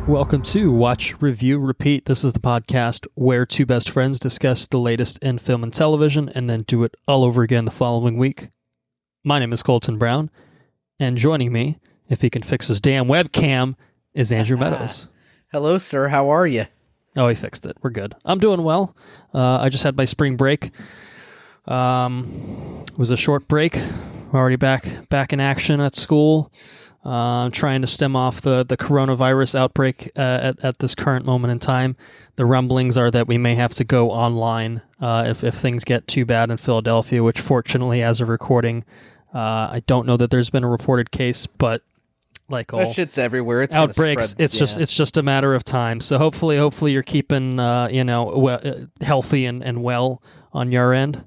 Welcome to Watch, Review, Repeat. This is the podcast where two best friends discuss the latest in film and television and then do it all over again the following week. My name is Colton Brown, and joining me, if he can fix his damn webcam, is Andrew Meadows. Hello, sir. How are you? Oh, he fixed it. We're good. I'm doing well. I just had my spring break. It was a short break. We're already back in action at school. Trying to stem off the coronavirus outbreak at this current moment in time. The rumblings are that we may have to go online if things get too bad in Philadelphia, which fortunately, as of recording, I don't know that there's been a reported case, but like all that shit's everywhere. It's outbreaks, spread, it's just a matter of time. So hopefully you're keeping healthy and well on your end.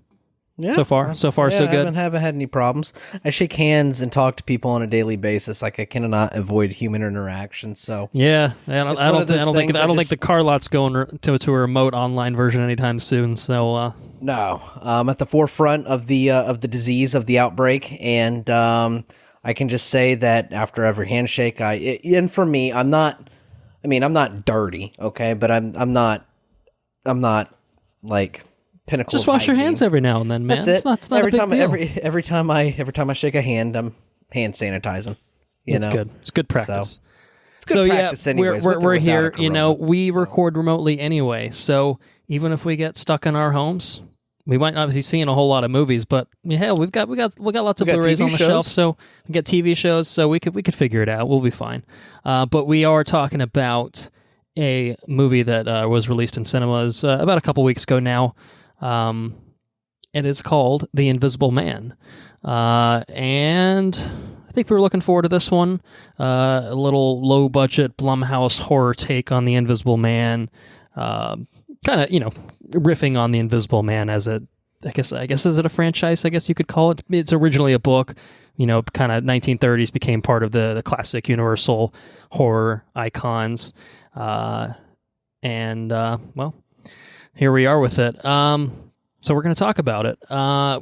Yeah, so far so good. I haven't had any problems. I shake hands and talk to people on a daily basis. Like I cannot avoid human interaction. So yeah, I don't think the car lot's going to a remote online version anytime soon. So no, I'm at the forefront of the disease of the outbreak, and I can just say that after every handshake, and for me, I'm not dirty, okay, but I'm not like pinnacle. Just wash your hands every now and then, man. That's it. It's not every a big time, deal. every time I shake a hand, I'm hand sanitizing. It's good. It's good practice. So, it's good practice anyways. We're here. We record remotely anyway. So even if we get stuck in our homes, we might not be seeing a whole lot of movies. But yeah, we got lots of Blu-rays on the shelf. So we got TV shows. So we could figure it out. We'll be fine. But we are talking about a movie that was released in cinemas about a couple weeks ago now. It is called The Invisible Man, and I think we were looking forward to this one. A little low-budget Blumhouse horror take on The Invisible Man, kind of riffing on The Invisible Man as I guess is it a franchise? I guess you could call it. It's originally a book, kind of 1930s, became part of the classic Universal horror icons, and here we are with it. So we're going to talk about it.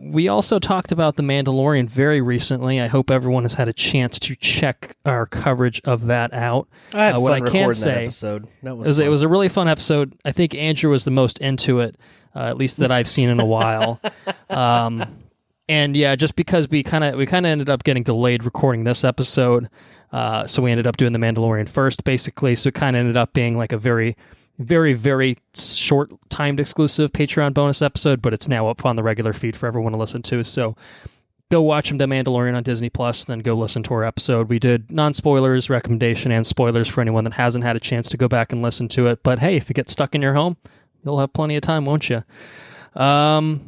We also talked about The Mandalorian very recently. I hope everyone has had a chance to check our coverage of that out. I had fun recording that episode. It was a really fun episode. I think Andrew was the most into it, at least that I've seen in a while. And yeah, just because we kind of ended up getting delayed recording this episode, so we ended up doing The Mandalorian first, basically. So it kind of ended up being like a very, very, very short timed exclusive Patreon bonus episode, but it's now up on the regular feed for everyone to listen to. So go watch The Mandalorian on Disney Plus, then go listen to our episode. We did non-spoilers, recommendation, and spoilers for anyone that hasn't had a chance to go back and listen to it. But hey, if you get stuck in your home, you'll have plenty of time, won't you? All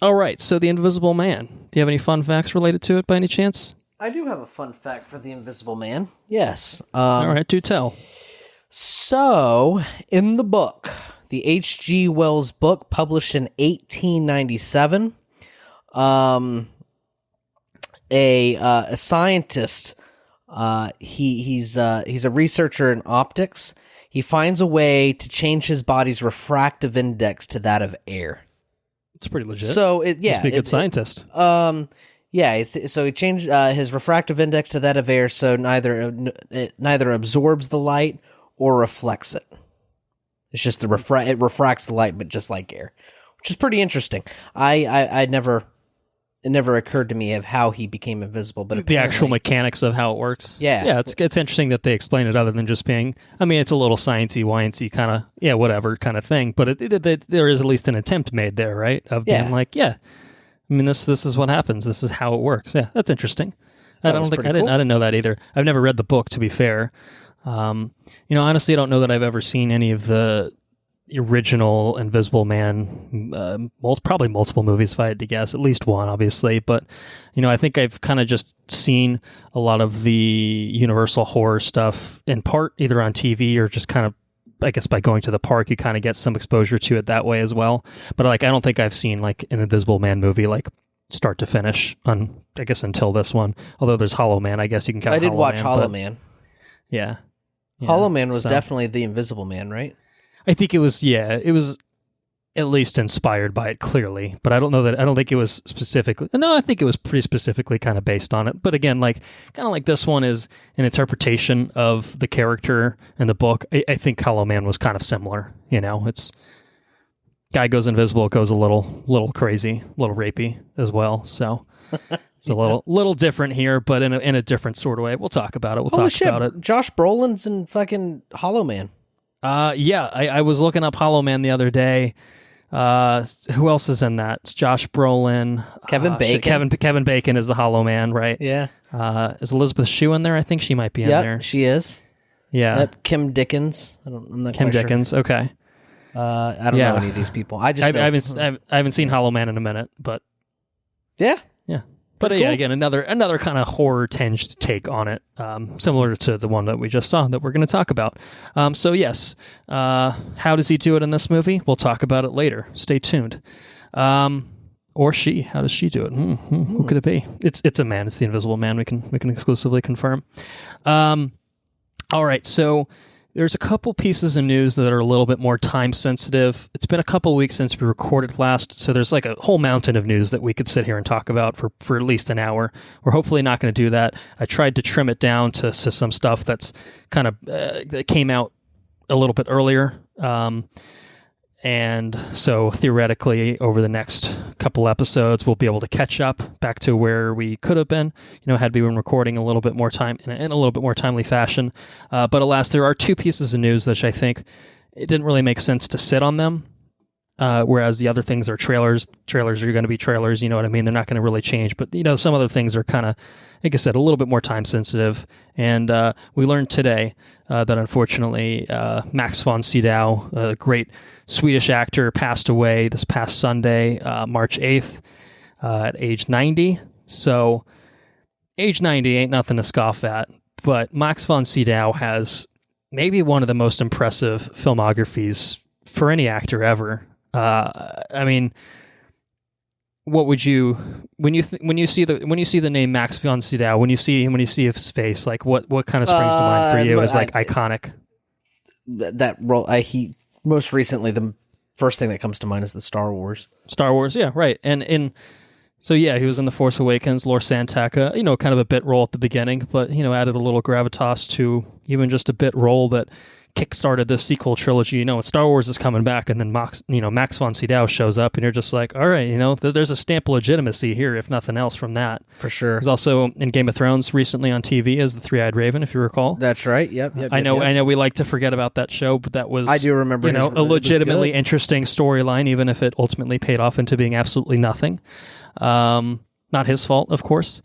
right, so The Invisible Man. Do you have any fun facts related to it by any chance? I do have a fun fact for The Invisible Man. Yes. All right, do tell. So, in the book, the H.G. Wells book, published in 1897, a scientist, he's a researcher in optics. He finds a way to change his body's refractive index to that of air. It's pretty legit. So, Must be a good scientist. So he changed his refractive index to that of air, so it neither absorbs the light or reflects it. It's just it refracts the light, but just like air, which is pretty interesting. It never occurred to me of how he became invisible, but the actual mechanics of how it works. Yeah, it's interesting that they explain it other than just being. I mean, it's a little sciencey, wincy kind of whatever kind of thing, but there is at least an attempt made there, right? Of being like, I mean, this is what happens. This is how it works. Yeah, that's interesting. I didn't know that either. I've never read the book, to be fair. Honestly, I don't know that I've ever seen any of the original Invisible Man, probably multiple movies if I had to guess, at least one, obviously, but, I think I've kind of just seen a lot of the Universal horror stuff in part, either on TV or just kind of, I guess by going to the park, you kind of get some exposure to it that way as well, but I don't think I've seen like an Invisible Man movie, start to finish until this one, although there's Hollow Man, I guess you can count. I did watch Hollow Man. Yeah. Hollow Man was definitely the Invisible Man, right? I think it was, it was at least inspired by it clearly, but I don't think it was specifically. No, I think it was pretty specifically kind of based on it. But again, like kind of like this one is an interpretation of the character in the book. I think Hollow Man was kind of similar. It's guy goes invisible, goes a little crazy, a little rapey as well. So it's a little different here, but in a different sort of way. We'll talk about it. Holy shit, about it. Josh Brolin's in fucking Hollow Man. Yeah, I was looking up Hollow Man the other day. Who else is in that? It's Josh Brolin. Kevin Bacon. Kevin Bacon is the Hollow Man, right? Yeah. Is Elizabeth Shue in there? I think she might be in there. She is. Yeah. Yep. Kim Dickens. I'm not Kim quite Dickens. Sure. Okay. I don't know any of these people. I haven't seen Hollow Man in a minute, but yeah. But cool. Yeah, again, another kind of horror-tinged take on it, similar to the one that we just saw that we're going to talk about. So yes, how does he do it in this movie? We'll talk about it later. Stay tuned. Or she? How does she do it? Who could it be? It's a man. It's the Invisible Man. We can exclusively confirm. All right, so there's a couple pieces of news that are a little bit more time sensitive. It's been a couple weeks since we recorded last, so there's like a whole mountain of news that we could sit here and talk about for at least an hour. We're hopefully not going to do that. I tried to trim it down to some stuff that's kind of that came out a little bit earlier. And so theoretically, over the next couple episodes, we'll be able to catch up back to where we could have been, had we been recording a little bit more time in a little bit more timely fashion. But alas, there are two pieces of news that I think it didn't really make sense to sit on them. Whereas the other things are trailers. Trailers are going to be trailers, you know what I mean? They're not going to really change. But, some other things are kind of, like I said, a little bit more time sensitive. And we learned today that unfortunately Max von Sydow, a great Swedish actor, passed away this past Sunday, March 8th, at age 90. So age 90 ain't nothing to scoff at. But Max von Sydow has maybe one of the most impressive filmographies for any actor ever. I mean, what would you when you see the name Max von Sydow, when you see his face, like what kind of springs to mind for you as like iconic? That role, he most recently, the first thing that comes to mind is the Star Wars. Star Wars, yeah, right. And so yeah, he was in The Force Awakens, Lor San Tekka, kind of a bit role at the beginning, but added a little gravitas to even just a bit role that kickstarted this sequel trilogy. Star Wars is coming back, and then Max von Sydow shows up, and you're just like, all right, there's a stamp of legitimacy here, if nothing else, from that. For sure. He's also in Game of Thrones recently on TV as the Three-Eyed Raven, if you recall. That's right. Yep. I know we like to forget about that show, but that was, I do remember, a legitimately interesting storyline, even if it ultimately paid off into being absolutely nothing. Not his fault, of course.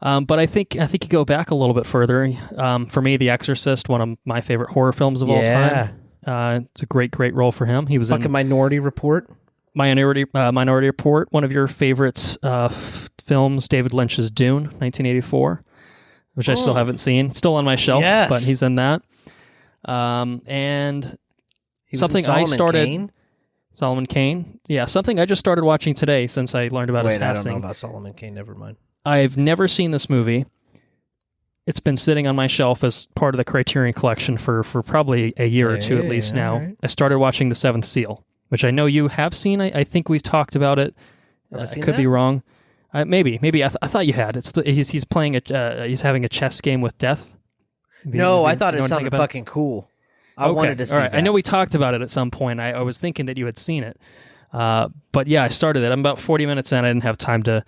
But I think you go back a little bit further. For me, The Exorcist, one of my favorite horror films of all time. It's a great role for him. He was in Minority Report. Minority Report, one of your favorites films, David Lynch's Dune, 1984, which I still haven't seen. Still on my shelf, but he's in that. And something I started... Kane? Solomon Kane. Yeah, something I just started watching today since I learned about his passing. I don't know about Solomon Kane, never mind. I've never seen this movie. It's been sitting on my shelf as part of the Criterion Collection for probably a year or two at least now. Right. I started watching The Seventh Seal, which I know you have seen. I think we've talked about it. I could be wrong. Maybe. I thought you had. He's playing he's having a chess game with death. I thought it sounded fucking cool. I wanted to see that. I know we talked about it at some point. I was thinking that you had seen it. But yeah, I started it. I'm about 40 minutes in. I didn't have time to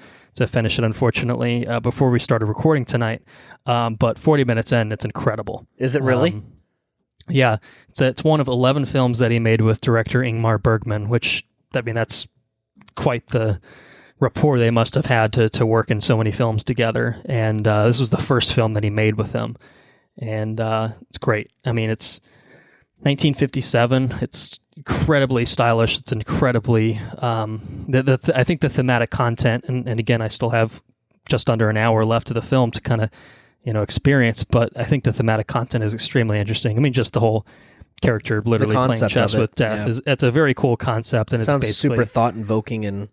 finish it, unfortunately, before we started recording tonight. But 40 minutes in, it's incredible. Is it really? Yeah. It's one of 11 films that he made with director Ingmar Bergman, which, that's quite the rapport they must have had to work in so many films together. And this was the first film that he made with him. And it's great. It's 1957. It's incredibly stylish. It's incredibly I think the thematic content, and again, I still have just under an hour left of the film to kind of experience, but I think the thematic content is extremely interesting. Just the whole character literally playing chess with death it's a very cool concept, and sounds it's basically super thought invoking and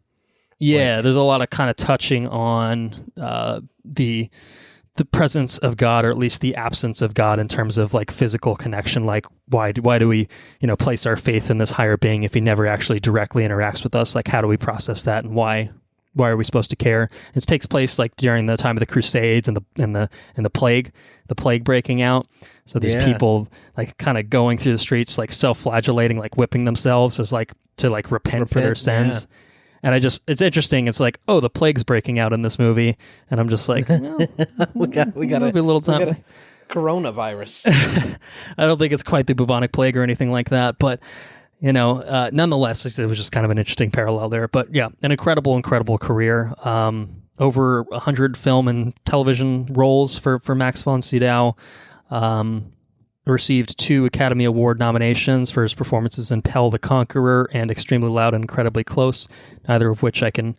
there's a lot of kind of touching on the the presence of God, or at least the absence of God in terms of like physical connection. Like why do we, place our faith in this higher being if he never actually directly interacts with us? Like how do we process that, and why are we supposed to care? It takes place like during the time of the Crusades and the plague breaking out. So these people like kind of going through the streets, like self-flagellating, like whipping themselves as like to like repent for their sins. Yeah. And it's interesting. It's like, oh, the plague's breaking out in this movie, and I'm just like, well, we got a little time. We got a coronavirus. I don't think it's quite the bubonic plague or anything like that, but nonetheless, it was just kind of an interesting parallel there. But yeah, an incredible career. Over 100 film and television roles for Max von Sydow. Received 2 Academy Award nominations for his performances in Pell the Conqueror and Extremely Loud and Incredibly Close, neither of which I can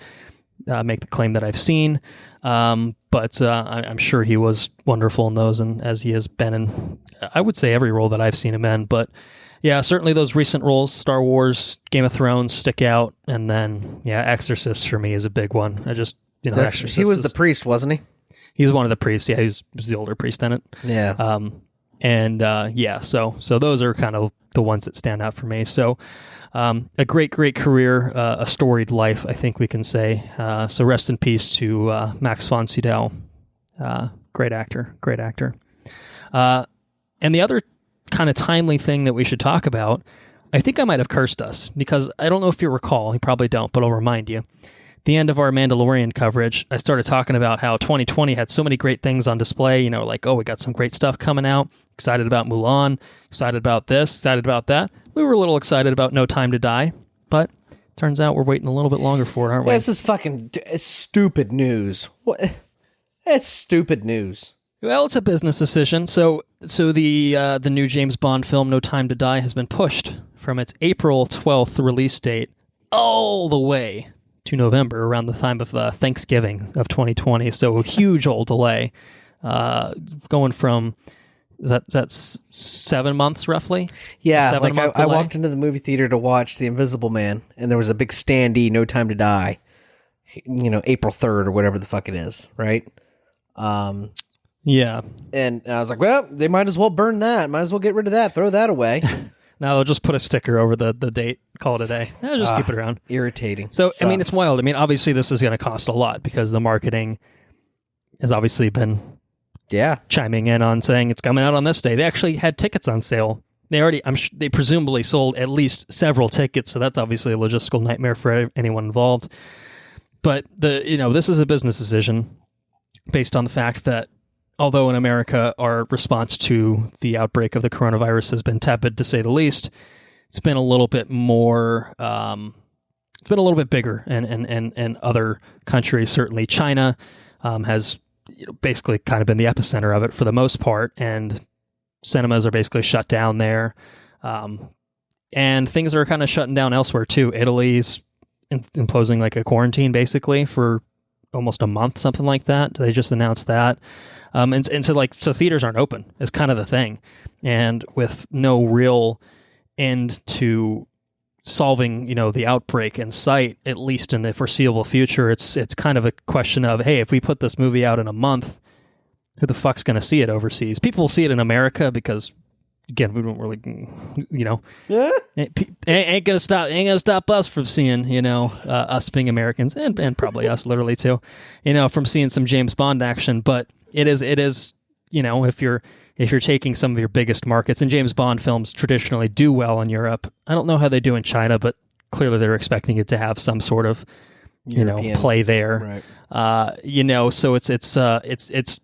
make the claim that I've seen. But I'm sure he was wonderful in those, and as he has been in, I would say, every role that I've seen him in. But yeah, certainly those recent roles, Star Wars, Game of Thrones, stick out. And then, yeah, Exorcist for me is a big one. I just, Exorcist. He was the priest, wasn't he? He was one of the priests. Yeah, he was the older priest in it. Yeah. So those are kind of the ones that stand out for me. So a great career, a storied life, I think we can say. So rest in peace to Max von Sydow. Great actor. And the other kind of timely thing that we should talk about, I think I might have cursed us, because I don't know if you recall, you probably don't, but I'll remind you. The end of our Mandalorian coverage, I started talking about how 2020 had so many great things on display, like, oh, we got some great stuff coming out, excited about Mulan, excited about this, excited about that. We were a little excited about No Time to Die, but turns out we're waiting a little bit longer for it, aren't we? This is fucking stupid news. What? It's stupid news. Well, it's a business decision. So the new James Bond film, No Time to Die, has been pushed from its April 12th release date all the way to November, around the time of Thanksgiving of 2020. So a huge old delay, going from is that 7 months roughly? Yeah, like I walked into the movie theater to watch The Invisible Man, and there was a big standee, No Time to Die. April 3rd or whatever the fuck it is, right? Yeah, and I was like, well, they might as well burn that. Might as well get rid of that. Throw that away. Now they'll just put a sticker over the date, call it a day. Just keep it around. Irritating. So, Sucks. I mean, it's wild. I mean, obviously this is going to cost a lot, because the marketing has obviously been chiming in on saying it's coming out on this day. They actually had tickets on sale. They presumably sold at least several tickets, so that's obviously a logistical nightmare for anyone involved. But this is a business decision based on the fact that although in America our response to the outbreak of the coronavirus has been tepid, to say the least, it's been a little bit more, it's been a little bit bigger. And other countries, certainly China, has basically kind of been the epicenter of it for the most part. And cinemas are basically shut down there. And things are kind of shutting down elsewhere too. Italy's imposing like a quarantine basically for almost a month, something like that. They just announced that. So theaters aren't open is kind of the thing. And with no real end to solving, the outbreak in sight, at least in the foreseeable future, it's kind of a question of, hey, if we put this movie out in a month, who the fuck's going to see it overseas? People will see it in America because, again, we don't really, ain't gonna stop us from seeing, us being Americans, and probably us literally too, from seeing some James Bond action. But it is, if you're taking some of your biggest markets, and James Bond films traditionally do well in Europe. I don't know how they do in China, but clearly they're expecting it to have some sort of, European play there. Right. So it's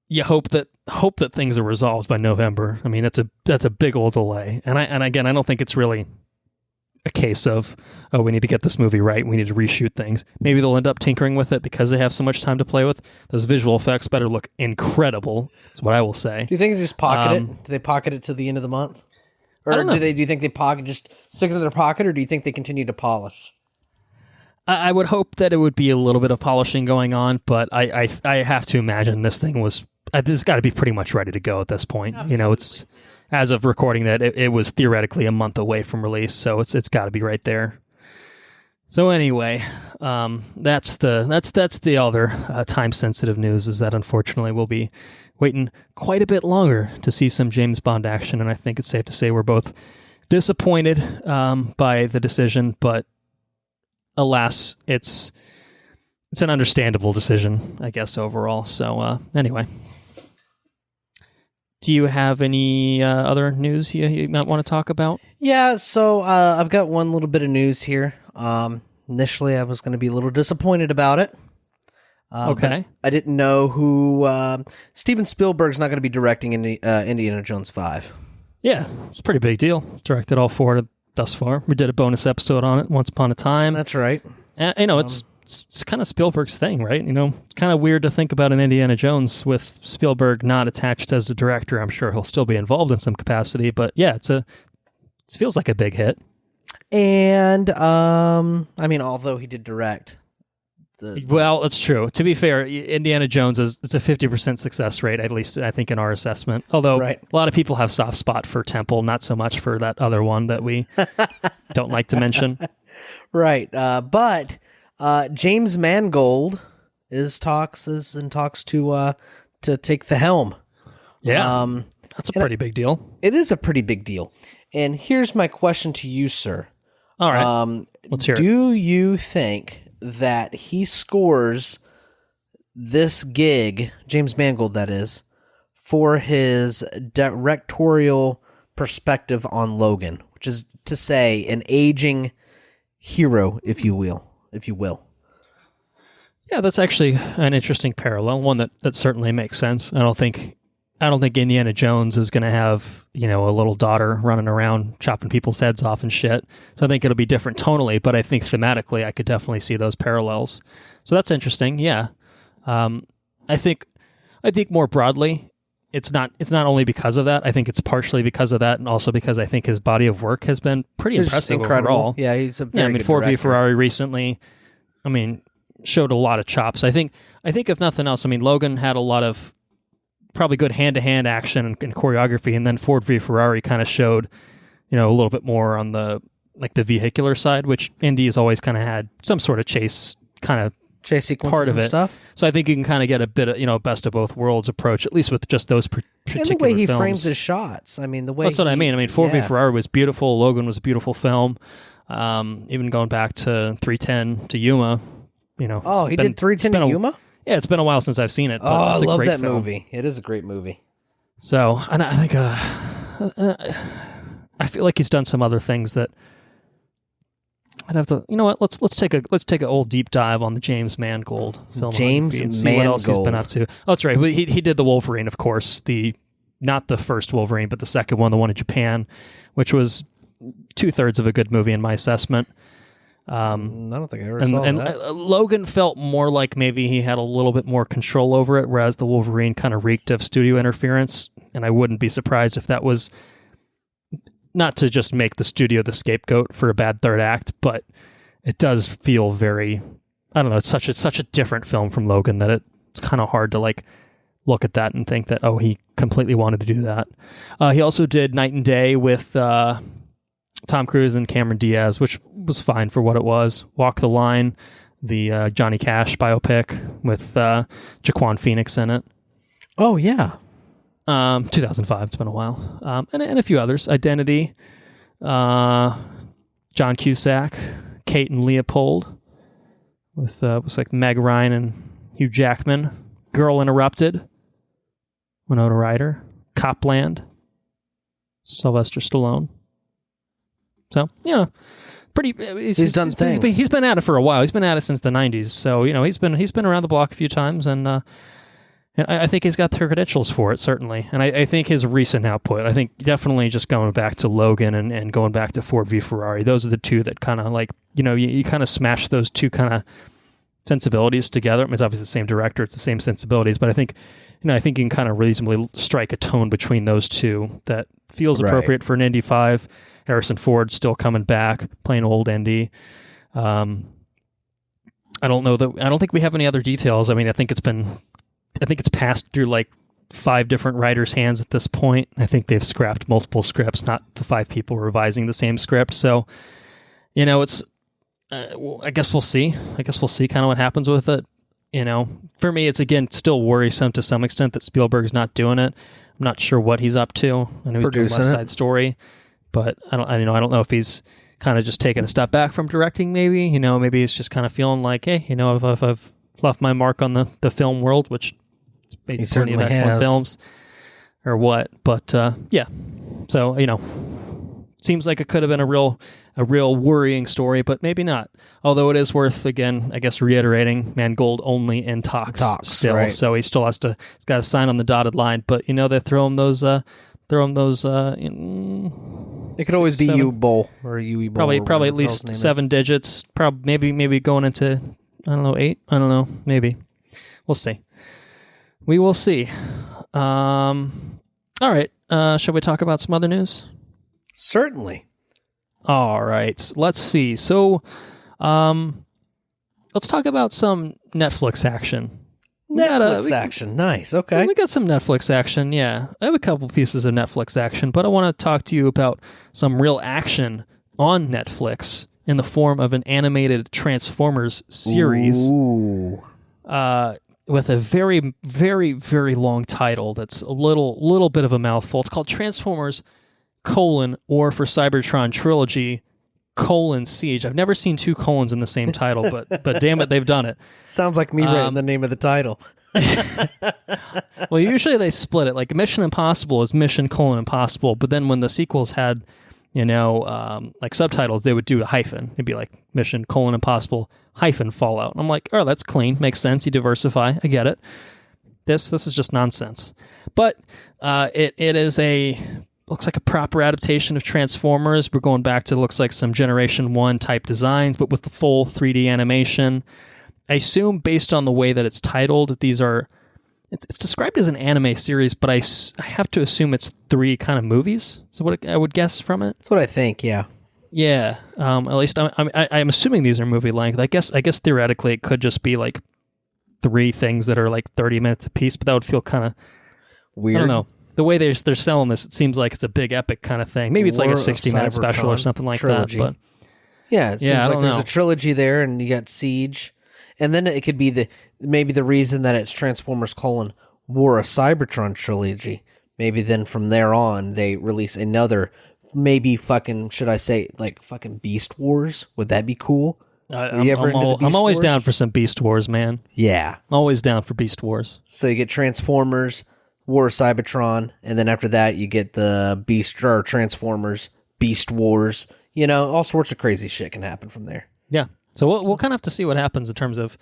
you hope that things are resolved by November. I mean, that's a big old delay. And again, I don't think it's really a case of, oh, we need to get this movie right, we need to reshoot things. Maybe they'll end up tinkering with it because they have so much time to play with. Those visual effects better look incredible, is what I will say. Do you think they just pocket it? Do they pocket it to the end of the month? Or do you think they just stick it in their pocket, or do you think they continue to polish? I would hope that it would be a little bit of polishing going on, but I have to imagine this thing was, it's got to be pretty much ready to go at this point. Absolutely. It's, as of recording that, it was theoretically a month away from release, so it's got to be right there. So anyway, that's the other time-sensitive news, is that unfortunately we'll be waiting quite a bit longer to see some James Bond action, and I think it's safe to say we're both disappointed by the decision, but alas, it's an understandable decision, I guess, overall. So anyway. Do you have any other news you might want to talk about? Yeah, so I've got one little bit of news here. Initially, I was going to be a little disappointed about it. Okay. I didn't know who... Steven Spielberg's not going to be directing Indiana Jones 5. Yeah, it's a pretty big deal. Directed all four thus far. We did a bonus episode on it once upon a time. That's right. It's kind of Spielberg's thing, right? It's kind of weird to think about an Indiana Jones with Spielberg not attached as a director. I'm sure he'll still be involved in some capacity, but yeah, it feels like a big hit. And although he did direct, well, it's true. To be fair, Indiana Jones it's a 50% success rate, at least I think in our assessment. Although a lot of people have soft spot for Temple, not so much for that other one that we don't like to mention. Right, but. James Mangold is in talks to take the helm. Yeah, that's a pretty big deal. It is a pretty big deal. And here's my question to you, sir. All right, let's hear it. Do you think that he scores this gig, James Mangold that is, for his directorial perspective on Logan, which is to say an aging hero, if you will? Yeah, that's actually an interesting parallel, one that certainly makes sense. I don't think Indiana Jones is going to have, a little daughter running around chopping people's heads off and shit. So I think it'll be different tonally, but I think thematically I could definitely see those parallels. So that's interesting. Yeah. I think more broadly, it's not only because of that. I think it's partially because of that, and also because I think his body of work has been pretty impressive overall. Yeah, he's a very good Ford v director. Ferrari recently, showed a lot of chops. I think if nothing else, Logan had a lot of probably good hand-to-hand action and choreography, and then Ford v Ferrari kind of showed, a little bit more on the vehicular side, which Indy has always kind of had some sort of chase sequences part of and it. Stuff. So I think you can kind of get a bit of, best of both worlds approach, at least with just those particular And the way he films. frames his shots. The way that's what I mean. Ford v Ferrari was beautiful. Logan was a beautiful film. Even going back to 310 to Yuma, he did 310 to Yuma? Yeah, it's been a while since I've seen it. But I it's a love great that film. movie. It is a great movie. So, and I think I feel like he's done some other things that I'd have to. You know what? Let's take an old deep dive on the James Mangold film. James and see what else he's been Mangold. up to. Oh, that's right. He did the Wolverine, of course. Not the first Wolverine, but the second one, the one in Japan, which was 2/3 of a good movie in my assessment. I don't think I ever saw that. Logan felt more like maybe he had a little bit more control over it, whereas the Wolverine kind of reeked of studio interference. And I wouldn't be surprised if that was not to just make the studio the scapegoat for a bad third act, but it does feel very, I don't know, it's such a different film from Logan that it's kind of hard to look at that and think that, oh, he completely wanted to do that. He also did Night and Day with Tom Cruise and Cameron Diaz, which was fine for what it was. Walk the Line, the Johnny Cash biopic with Jaquan Phoenix in it. Oh, yeah. 2005, it's been a while. And a few others. Identity, John Cusack, Kate and Leopold, with was like Meg Ryan and Hugh Jackman. Girl Interrupted, Winona Ryder, Copland, Sylvester Stallone. So, pretty. He's done things. He's been at it for a while. He's been at it since the 90s. So, he's been around the block a few times, and I think he's got the credentials for it, certainly. And I think his recent output, I think definitely just going back to Logan and going back to Ford v Ferrari, those are the two that kind of you kind of smash those two kind of sensibilities together. It's obviously the same director, it's the same sensibilities, but I think I think you can kind of reasonably strike a tone between those two that feels appropriate for an Indy 5. Harrison Ford still coming back, playing old Indy. I don't think we have any other details. I think it's passed through 5 different writers' hands at this point. I think they've scrapped multiple scripts, not the 5 people revising the same script. So, well, I guess we'll see. I guess we'll see kind of what happens with it. You know, for me, it's again still worrisome to some extent that Spielberg's not doing it. I'm not sure what he's up to. I know he's doing West Side Story, but I don't know if he's kind of just taking a step back from directing. Maybe maybe he's just kind of feeling like, hey, if I've left my mark on the film world, which it's made plenty of excellent films, or what. But yeah, so seems like it could have been a real worrying story, but maybe not. Although it is worth, again, I guess, reiterating, Mangold only in talks still, right. So he's got to sign on the dotted line. But they throw him those. It could always be U-Bowl or UE Bowl. Probably at least 7 digits. Maybe going into 8. I don't know. Maybe we'll see. We will see. All right. Shall we talk about some other news? Certainly. All right. Let's see. So, let's talk about some Netflix action. Action. Nice. Okay. We got some Netflix action. Yeah. I have a couple pieces of Netflix action, but I want to talk to you about some real action on Netflix in the form of an animated Transformers series. Ooh. With a very, very, very long title that's a little bit of a mouthful. It's called Transformers: or for Cybertron Trilogy: Siege. I've never seen 2 colons in the same title, but damn it, they've done it. Sounds like me writing the name of the title. Well, usually they split it. Like Mission Impossible is Mission: Impossible, but then when the sequels had, like subtitles, they would do a hyphen. It'd be like Mission: Impossible Fallout. And I'm like, oh, that's clean. Makes sense. You diversify. I get it. This is just nonsense. But it is looks like a proper adaptation of Transformers. We're going back to, looks like some Generation 1 type designs, but with the full 3D animation. I assume, based on the way that it's titled, it's described as an anime series, but I have to assume it's 3 kind of movies. So what I would guess from it. That's what I think, yeah. Yeah, at least I'm assuming these are movie length. I guess theoretically it could just be like 3 things that are like 30 minutes apiece, but that would feel kind of weird. I don't know. The way they're selling this, it seems like it's a big epic kind of thing. Maybe it's like a 60-minute special or something like trilogy. That. But yeah, it seems like there's a trilogy there, and you got Siege, and then it could be maybe the reason that it's Transformers: War of Cybertron trilogy. Maybe then from there on they release another, maybe should I say fucking Beast Wars? Would that be cool? I'm always down for some Beast Wars, man. Yeah, I'm always down for Beast Wars. So you get Transformers: War of Cybertron, and then after that you get the Transformers Beast Wars. All sorts of crazy shit can happen from there. Yeah. So we'll kind of have to see what happens in terms of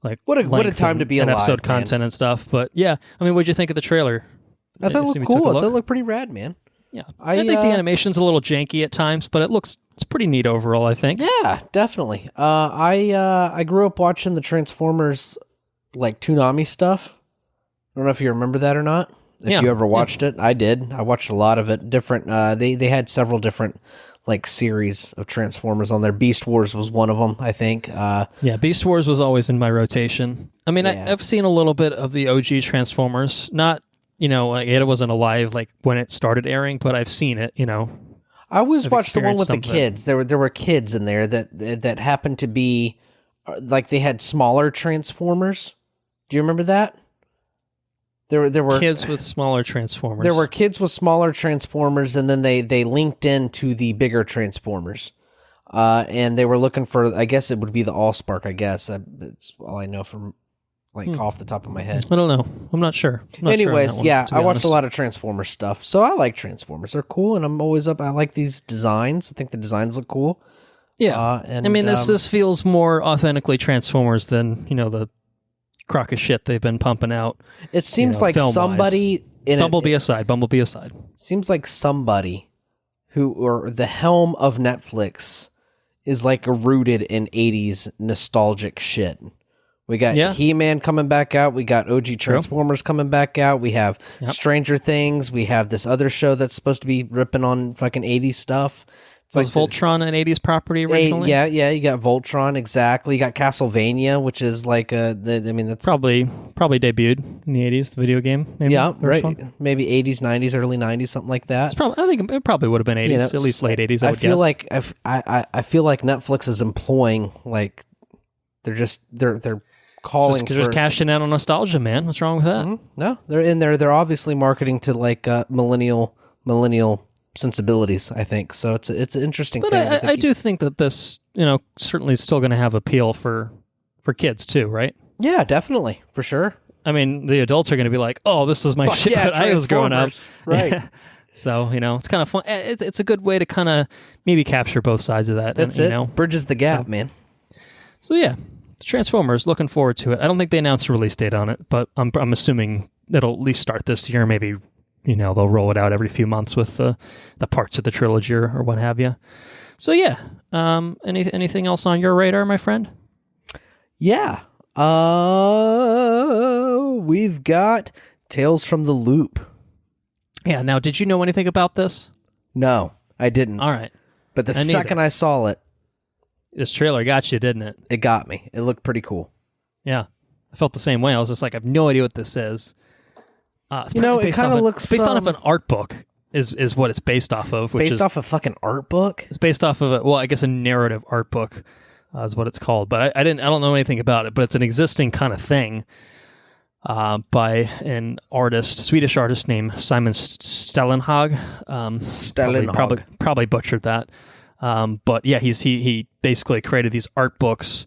like what a time to be alive, episode content and stuff. But yeah, I mean, what'd you think of the trailer? I thought it looked cool. I thought it looked pretty rad, man. Yeah, I think the animation's a little janky at times, but it's pretty neat overall, I think. Yeah, definitely. I grew up watching the Transformers like Toonami stuff. I don't know if you remember that or not. If you ever watched it, I did. I watched a lot of it. Different. They had several different like series of Transformers on there. Beast Wars was one of them, I think. Beast Wars was always in my rotation. I mean, I've seen a little bit of the OG Transformers. Not, it wasn't alive like when it started airing, but I've seen it. I always watched the one with the kids. There were kids in there that happened to be like they had smaller Transformers. Do you remember that? There were kids with smaller Transformers. There were kids with smaller Transformers, and then they linked into the bigger Transformers. And they were looking for, I guess it would be the Allspark, I guess. It's all I know from, off the top of my head. I don't know. I'm not sure. Anyways, I watched a lot of Transformers stuff. So I like Transformers. They're cool, and I'm always up. I like these designs. I think the designs look cool. Yeah. I mean, this feels more authentically Transformers than, the crock of shit they've been pumping out. It seems like somebody Bumblebee aside. Seems like somebody or the helm of Netflix is like rooted in 80s nostalgic shit. We got He-Man coming back out. We got OG Transformers coming back out. We have Stranger Things. We have this other show that's supposed to be ripping on fucking 80s stuff. Was Voltron an 80s property originally? Yeah, you got Voltron, exactly. You got Castlevania, which is like that's probably debuted. in the 80s, the video game. Maybe, yeah, right. One. Maybe 80s, 90s, early 90s, something like that. I think it probably would have been 80s, at least late 80s. I would feel guess. I feel like Netflix is employing like they're calling just cashing in on nostalgia, man. What's wrong with that? Mm-hmm. No, they're in there. They're obviously marketing to like millennial sensibilities, I think. So it's an interesting but thing. I do think that this, certainly is still going to have appeal for kids too, right? Yeah, definitely, for sure. I mean, the adults are going to be like, "Oh, this is my shit that I was growing up." Right. Yeah. So, it's kind of fun. It's a good way to kind of maybe capture both sides of that. That's it. Bridges the gap, man. So yeah, Transformers. Looking forward to it. I don't think they announced a release date on it, but I'm assuming it'll at least start this year. Maybe they'll roll it out every few months with the parts of the trilogy or what have you. So yeah, anything else on your radar, my friend? Yeah. We've got Tales from the Loop. Yeah. Now, did you know anything about this? No, I didn't. All right. But the second I saw it, this trailer got you, didn't it? It got me. It looked pretty cool. Yeah. I felt the same way. I was just like, I have no idea what this is. It kind of looks based off an art book is what it's based off of. Based off a fucking art book? It's based off of I guess a narrative art book is what it's called. But I don't know anything about it. But it's an existing kind of thing by an artist, Swedish artist named Simon Stellenhag. Probably butchered that. But yeah, he basically created these art books,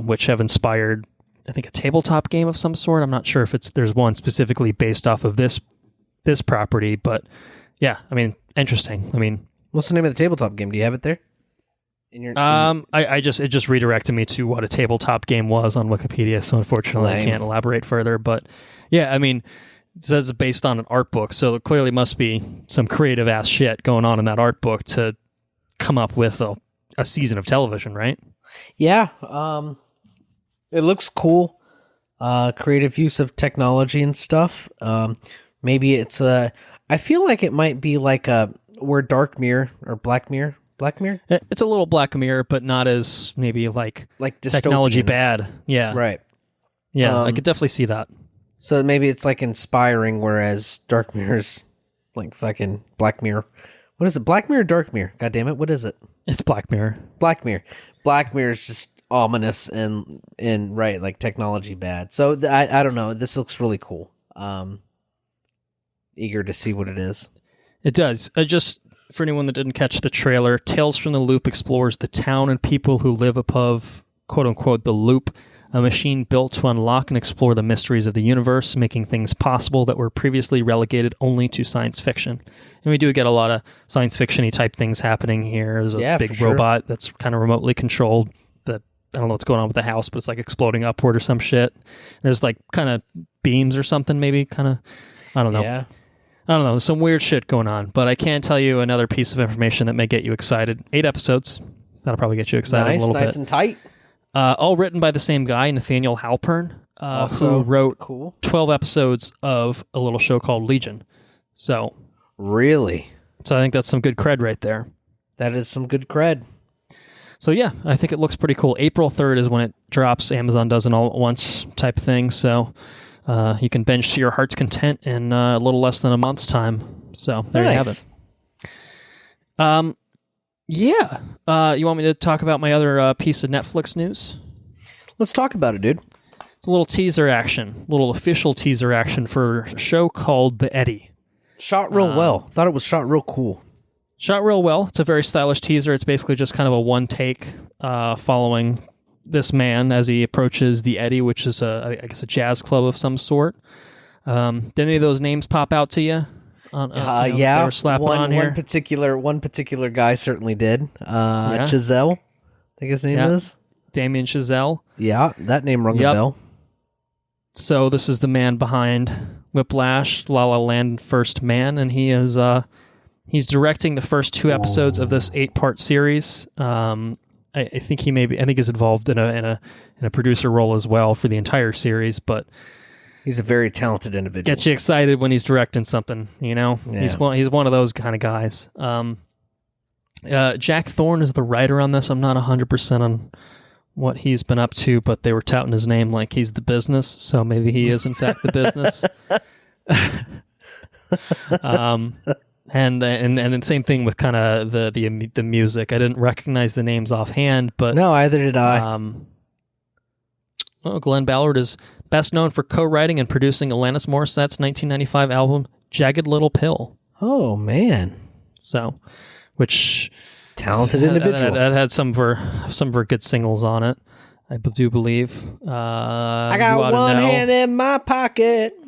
which have inspired, I think, a tabletop game of some sort. I'm not sure if there's one specifically based off of this property, but yeah, I mean, interesting. I mean, what's the name of the tabletop game? Do you have it there? It just redirected me to what a tabletop game was on Wikipedia, so unfortunately I can't elaborate further. But yeah, I mean, it says it's based on an art book, so there clearly must be some creative ass shit going on in that art book to come up with a season of television, right? Yeah. It looks cool. Creative use of technology and stuff. Maybe it's I feel like it might be like where Dark Mirror or Black Mirror. It's a little Black Mirror, but not as maybe like technology dystopian. bad. Yeah. Right. Yeah, I could definitely see that. So maybe it's like inspiring, whereas Dark Mirror's like fucking Black Mirror. What is it? Black Mirror, Dark Mirror? God damn it! What is it? It's Black Mirror. Black Mirror. Black Mirror is just ominous and right, like technology bad. So I don't know. This looks really cool. Eager to see what it is. It does. For anyone that didn't catch the trailer, Tales from the Loop explores the town and people who live above, quote unquote, the Loop, a machine built to unlock and explore the mysteries of the universe, making things possible that were previously relegated only to science fiction. And we do get a lot of science fiction-y type things happening here. There's a big robot that's kind of remotely controlled. I don't know what's going on with the house, but it's like exploding upward or some shit. There's like kind of beams or something, maybe kind of, I don't know. Yeah. I don't know. There's some weird shit going on, but I can tell you another piece of information that may get you excited. 8 episodes. That'll probably get you excited a little bit. Nice and tight. All written by the same guy, Nathaniel Halpern, who wrote 12 episodes of a little show called Legion. So really? So I think that's some good cred right there. That is some good cred. So yeah, I think it looks pretty cool. April 3rd is when it drops. Amazon does an all at once type thing. So you can binge to your heart's content in a little less than a month's time. So there you have it. Yeah. You want me to talk about my other piece of Netflix news? Let's talk about it, dude. It's a little teaser action, little official teaser action for a show called The Eddy. Shot real well. Thought it was shot real cool. Shot real well. It's a very stylish teaser. It's basically just kind of a one take following this man as he approaches the Eddy, which is I guess a jazz club of some sort. Did any of those names pop out to you? Yeah, they were slapping on here. One particular guy certainly did. Chazelle, I think his name is Damien Chazelle. Yeah, that name rung a bell. So this is the man behind Whiplash, La La Land, First Man, and he is he's directing the first 2 episodes of this 8-part series. I think he's involved in a producer role as well for the entire series, but he's a very talented individual. Gets you excited when he's directing something, you know? Yeah. He's one of those kind of guys. Jack Thorne is the writer on this. I'm not 100% on what he's been up to, but they were touting his name like he's the business, so maybe he is in fact the business. And the same thing with kind of the music. I didn't recognize the names offhand, but no, either did I. Glenn Ballard is best known for co-writing and producing Alanis Morissette's 1995 album "Jagged Little Pill." Oh man! So, which talented individual that had some of her good singles on it, I do believe. I got one hand in my pocket,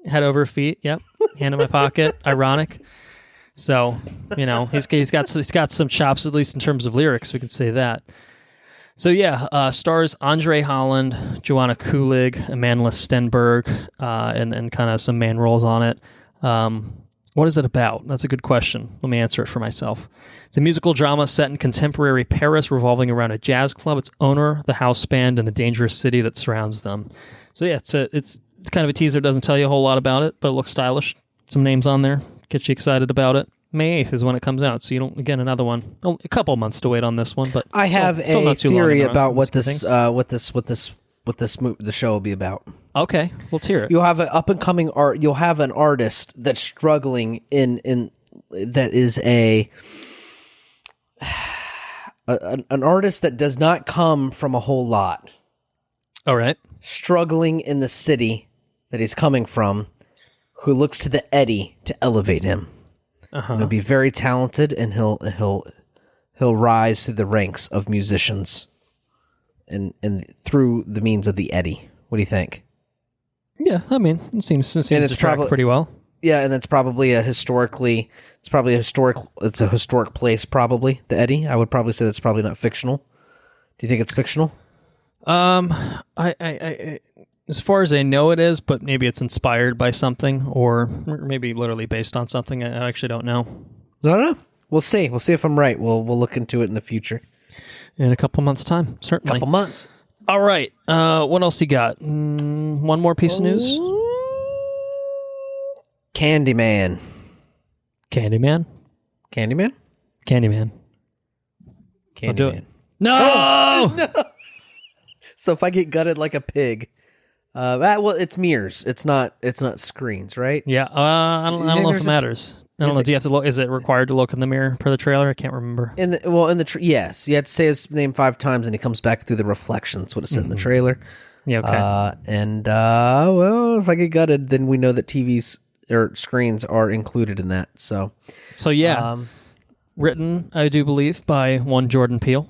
head over feet. Yep, hand in my pocket. Ironic. So, he's got some chops, at least in terms of lyrics. We could say that. So yeah, stars Andre Holland, Joanna Kulig, Amanda Stenberg, and kind of some main roles on it. What is it about? That's a good question. Let me answer it for myself. It's a musical drama set in contemporary Paris, revolving around a jazz club, its owner, the house band, and the dangerous city that surrounds them. So yeah, it's kind of a teaser. Doesn't tell you a whole lot about it, but it looks stylish. Some names on there. Get you excited about it. May 8th is when it comes out, so you don't, again, another one. Oh, a couple months to wait on this one, but I have a theory about what the show will be about. Okay, let's hear it. You'll have an up and coming art. You'll have an artist that's struggling in that is an artist that does not come from a whole lot. All right, struggling in the city that he's coming from, who looks to the Eddy to elevate him. He'll be very talented, and he'll rise through the ranks of musicians, and through the means of the Eddy. What do you think? Yeah, I mean, it seems to track pretty well. Yeah, and it's probably a historic place. Probably the Eddy. I would probably say that's probably not fictional. Do you think it's fictional? I as far as I know, it is, but maybe it's inspired by something, or maybe literally based on something. I actually don't know. I don't know. We'll see. We'll see if I'm right. We'll look into it in the future. In a couple months' time, certainly. Couple months. All right. What else you got? One more piece of news. Candyman. Candyman. Candyman. Candyman. Candyman. I'll do it. No! No! So if I get gutted like a pig, well, it's mirrors. It's not screens, right? Yeah. I don't know if it matters. I don't know. Do you have to look? Is it required to look in the mirror per the trailer? I can't remember. Yes, you have to say his name 5 times, and he comes back through the reflections. What it said in the trailer. Yeah. Okay. Well, if I get gutted, then we know that TVs or screens are included in that. So yeah. Written, I do believe, by one Jordan Peele.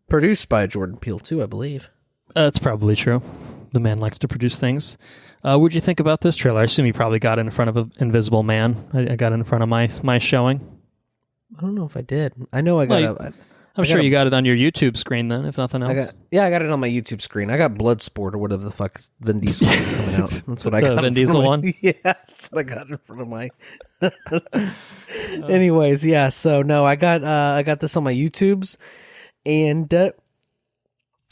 Produced by Jordan Peele too, I believe. That's probably true. The man likes to produce things. What'd you think about this trailer? I assume you probably got it in front of an Invisible Man. I got it in front of my showing. I don't know if I did. I know I got it. I'm sure you got it on your YouTube screen then, if nothing else. I got it on my YouTube screen. I got Bloodsport or whatever the fuck Vin Diesel coming out. That's what I got. The Vin Diesel one? Yeah, that's what I got in front of my... Anyways, yeah, so no, I got this on my YouTubes, and it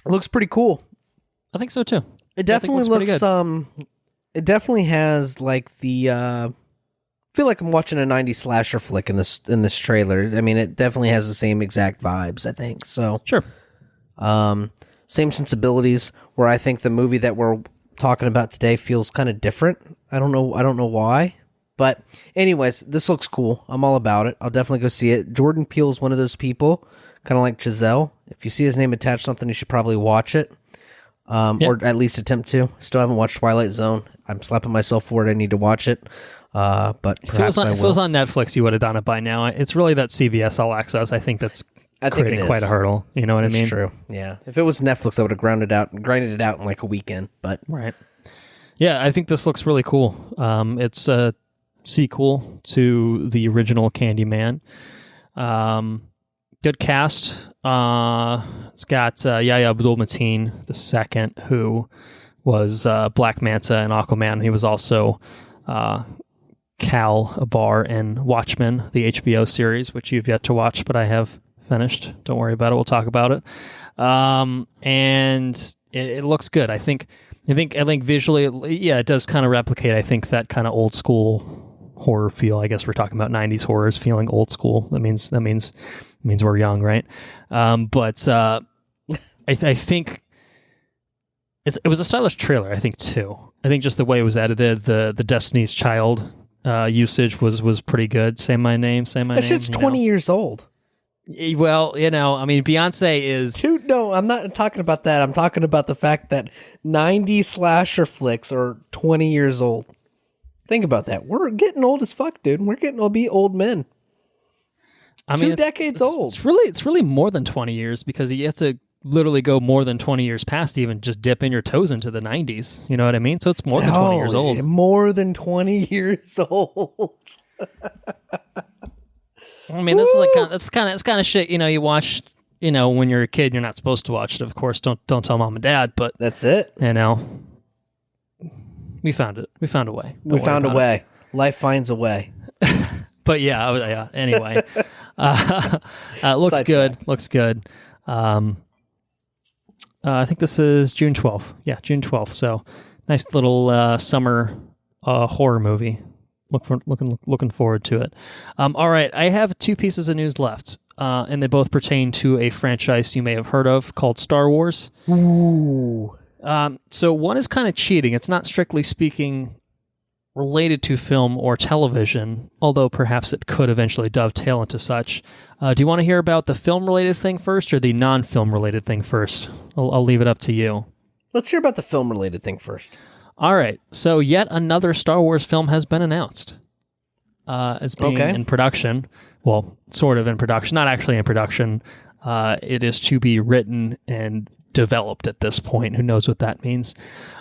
looks pretty cool. I think so too. It definitely looks it definitely has like the I feel like I'm watching a 90s slasher flick in this trailer. I mean, it definitely has the same exact vibes, I think. So sure. Same sensibilities, where I think the movie that we're talking about today feels kind of different. I don't know why. But anyways, this looks cool. I'm all about it. I'll definitely go see it. Jordan Peele is one of those people, kind of like Giselle. If you see his name attached to something, you should probably watch it. Or at least attempt to. Still haven't watched Twilight Zone. I'm slapping myself for it. I need to watch it. But perhaps I will. If it was on Netflix, you would have done it by now. It's really that CBS All Access. I think that's creating quite a hurdle. You know what I mean? It's true. Yeah. If it was Netflix, I would have grinded it out in like a weekend. But right. Yeah, I think this looks really cool. It's a sequel to the original Candyman. Good cast. It's got Yahya Abdul-Mateen II, who was Black Manta in Aquaman. He was also Cal Abar in Watchmen, the HBO series, which you've yet to watch, but I have finished. Don't worry about it. We'll talk about it. And it looks good. I think visually, it does kind of replicate, I think, that kind of old school horror feel. I guess we're talking about 90s horrors feeling old school. That means we're young, right? But I think it was a stylish trailer, I think, too. I think just the way it was edited, the Destiny's Child usage was pretty good. Say my name, say my name. That shit's 20 years old. Well, I mean, Beyonce is... Dude, no, I'm not talking about that. I'm talking about the fact that 90s slasher flicks are 20 years old. Think about that. We're getting old as fuck, dude. We're getting to be old men. I mean, 2 decades old. It's really more than 20 years because you have to literally go more than 20 years past to even just dipping your toes into the 90s. You know what I mean? So it's more than 20 years old. More than 20 years old. I mean, this is like it's kind of shit. You watch. When you're a kid, you're not supposed to watch it. Of course, don't tell mom and dad. But that's it. We found it. We found a way. We found a way. Life finds a way. But yeah. Anyway, looks good. Looks good. I think this is June 12th. Yeah, June 12th. So nice little summer horror movie. Looking forward to it. All right, I have 2 pieces of news left, and they both pertain to a franchise you may have heard of called Star Wars. Ooh. So one is kind of cheating. It's not strictly speaking related to film or television, although perhaps it could eventually dovetail into such. Do you want to hear about the film-related thing first or the non-film-related thing first? I'll leave it up to you. Let's hear about the film-related thing first. All right, so yet another Star Wars film has been announced. It's being in production. Well, sort of in production, not actually in production. It is to be written and developed at this point. Who knows what that means?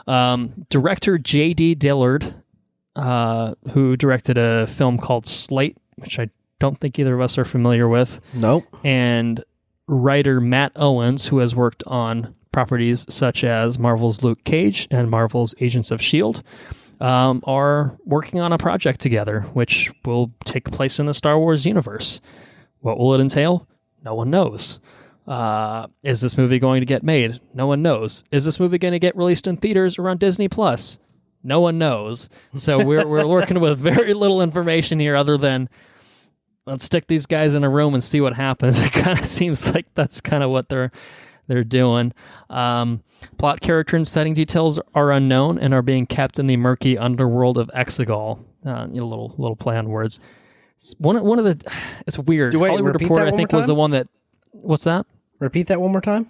Director J.D. Dillard, who directed a film called Sleight, which I don't think either of us are familiar with. Nope. And writer Matt Owens, who has worked on properties such as Marvel's Luke Cage and Marvel's Agents of S.H.I.E.L.D., are working on a project together, which will take place in the Star Wars universe. What will it entail? No one knows. Is this movie going to get made? No one knows. Is this movie going to get released in theaters or on Disney Plus? No one knows. So we're working with very little information here other than let's stick these guys in a room and see what happens. It kind of seems like that's kind of what they're doing. Plot, character, and setting details are unknown and are being kept in the murky underworld of Exegol. Little play on words. One of the it's weird. Hollywood Reporter, I think, was the one that. What's that? Repeat that one more time.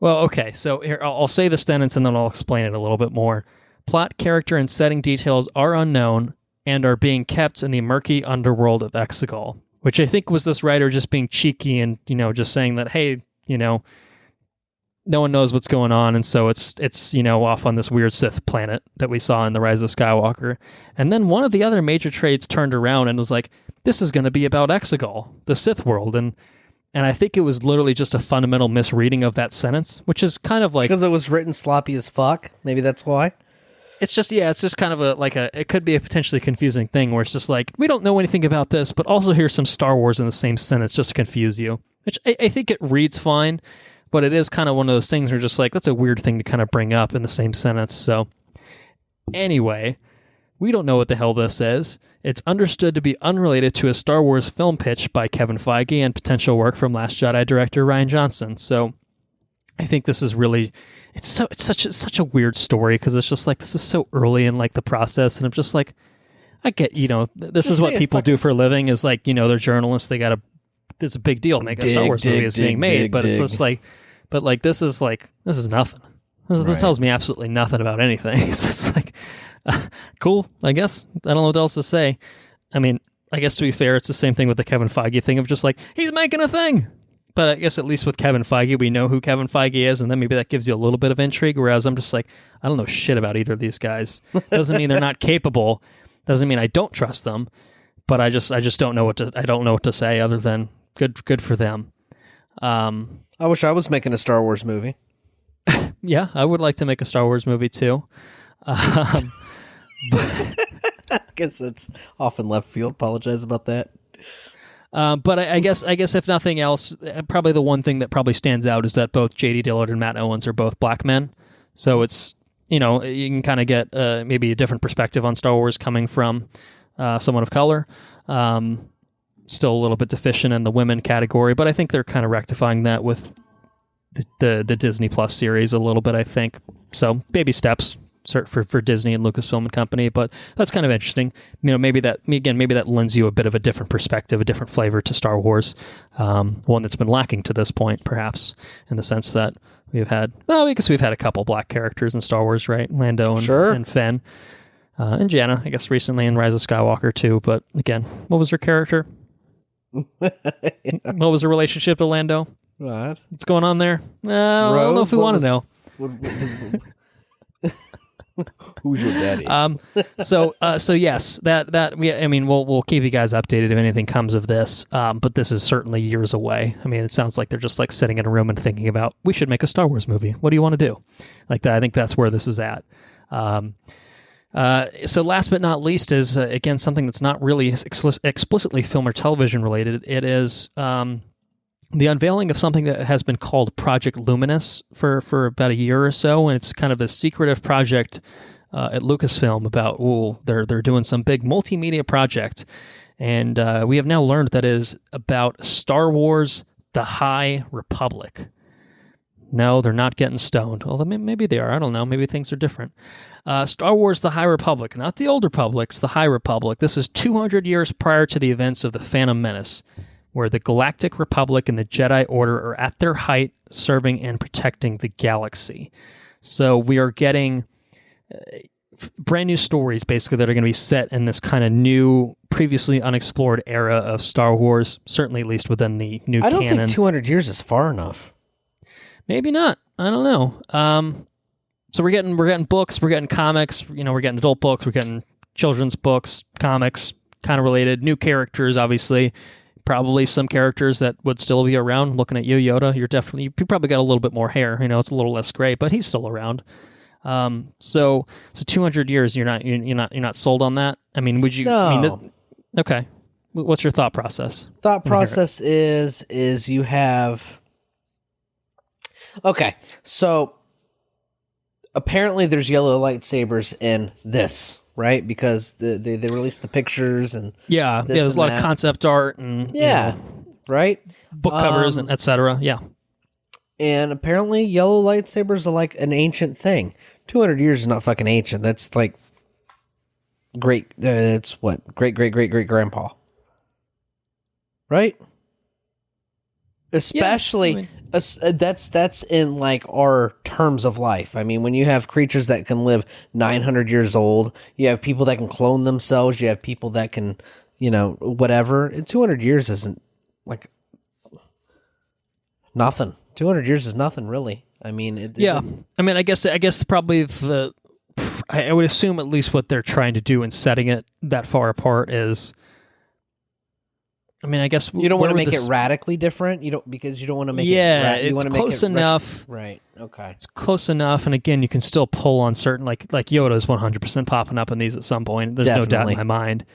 Well, okay. So here I'll say the sentence and then I'll explain it a little bit more. Plot, character, and setting details are unknown and are being kept in the murky underworld of Exegol, which I think was this writer just being cheeky and just saying that hey no one knows what's going on, and so it's off on this weird Sith planet that we saw in The Rise of Skywalker. And then one of the other major trades turned around and was like, this is going to be about Exegol, the Sith world. And I think it was literally just a fundamental misreading of that sentence, which is kind of like... Because it was written sloppy as fuck? Maybe that's why? It's just kind of it could be a potentially confusing thing where it's just like, we don't know anything about this, but also here's some Star Wars in the same sentence just to confuse you. Which I think it reads fine, but it is kind of one of those things where just like, that's a weird thing to kind of bring up in the same sentence. So anyway, we don't know what the hell this is. It's understood to be unrelated to a Star Wars film pitch by Kevin Feige and potential work from Last Jedi director Rian Johnson. So I think this is really, it's such a weird story because it's just like, this is so early in like the process. And I'm just like, I get, this is what people do for a living is like, they're journalists. They got to, there's a big deal making a Star Wars movie is being made, but it's just like, this is nothing. This tells me absolutely nothing about anything. It's just like, cool, I guess. I don't know what else to say. I mean, I guess to be fair, it's the same thing with the Kevin Feige thing of just like, he's making a thing. But I guess at least with Kevin Feige, we know who Kevin Feige is, and then maybe that gives you a little bit of intrigue, whereas I'm just like, I don't know shit about either of these guys. Doesn't mean they're not capable. Doesn't mean I don't trust them. But I just don't know what to say other than good for them. I wish I was making a Star Wars movie. Yeah, I would like to make a Star Wars movie too. But I guess it's off in left field. Apologize about that. But I guess if nothing else, probably the one thing that probably stands out is that both J.D. Dillard and Matt Owens are both black men. So it's, you can kind of get maybe a different perspective on Star Wars coming from someone of color. Still a little bit deficient in the women category, but I think they're kind of rectifying that with the Disney Plus series a little bit, I think. So baby steps for Disney and Lucasfilm and company, but that's kind of interesting. Maybe that lends you a bit of a different perspective, a different flavor to Star Wars, one that's been lacking to this point, perhaps, in the sense that we've had a couple black characters in Star Wars, right? Lando and Finn, and Janna, I guess, recently in Rise of Skywalker too. But again, what was her character? What was her relationship to Lando? What? What's going on there? I don't know if we want to know. Who's your daddy? So yes, we'll keep you guys updated if anything comes of this. But this is certainly years away. I mean, it sounds like they're just like sitting in a room and thinking about, we should make a Star Wars movie. What do you want to do? Like that. I think that's where this is at. So last but not least is again something that's not really explicitly film or television related. It is the unveiling of something that has been called Project Luminous for about a year or so, and it's kind of a secretive project at Lucasfilm about, they're doing some big multimedia project, and we have now learned that it is about Star Wars: The High Republic. No, they're not getting stoned. Although maybe they are. I don't know. Maybe things are different. Star Wars: The High Republic, not the Old Republic, it's the High Republic. This is 200 years prior to the events of the Phantom Menace, where the Galactic Republic and the Jedi Order are at their height, serving and protecting the galaxy. So we are getting brand new stories, basically, that are going to be set in this kind of new, previously unexplored era of Star Wars, certainly at least within the new canon. I don't think 200 years is far enough. Maybe not. I don't know. So we're getting books, we're getting comics, we're getting adult books, we're getting children's books, comics, kind of related, new characters, obviously. Probably some characters that would still be around. Looking at you, Yoda, you probably got a little bit more hair. It's a little less gray, but he's still around. So 200 years, you're not sold on that. I mean, would you? No. Okay. What's your thought process? Thought process is you have. Okay, so apparently there's yellow lightsabers in this. Right, because they released the pictures and there's a lot of concept art and right, book covers and etc. Yeah, and apparently yellow lightsabers are like an ancient thing. 200 years is not fucking ancient. That's like great. It's what great grandpa, right? Especially that's in like our terms of life. I mean, when you have creatures that can live 900 years old, you have people that can clone themselves, you have people that can, whatever. 200 years isn't like nothing. 200 years is nothing, really. I mean, I mean, I guess probably I would assume at least what they're trying to do in setting it that far apart is. I mean, I guess you don't want to make it radically different. You don't want to make it. Yeah, it's close enough. Right. Okay. It's close enough, and again, you can still pull on certain like Yoda's 100% popping up in these at some point. There's no doubt in my mind.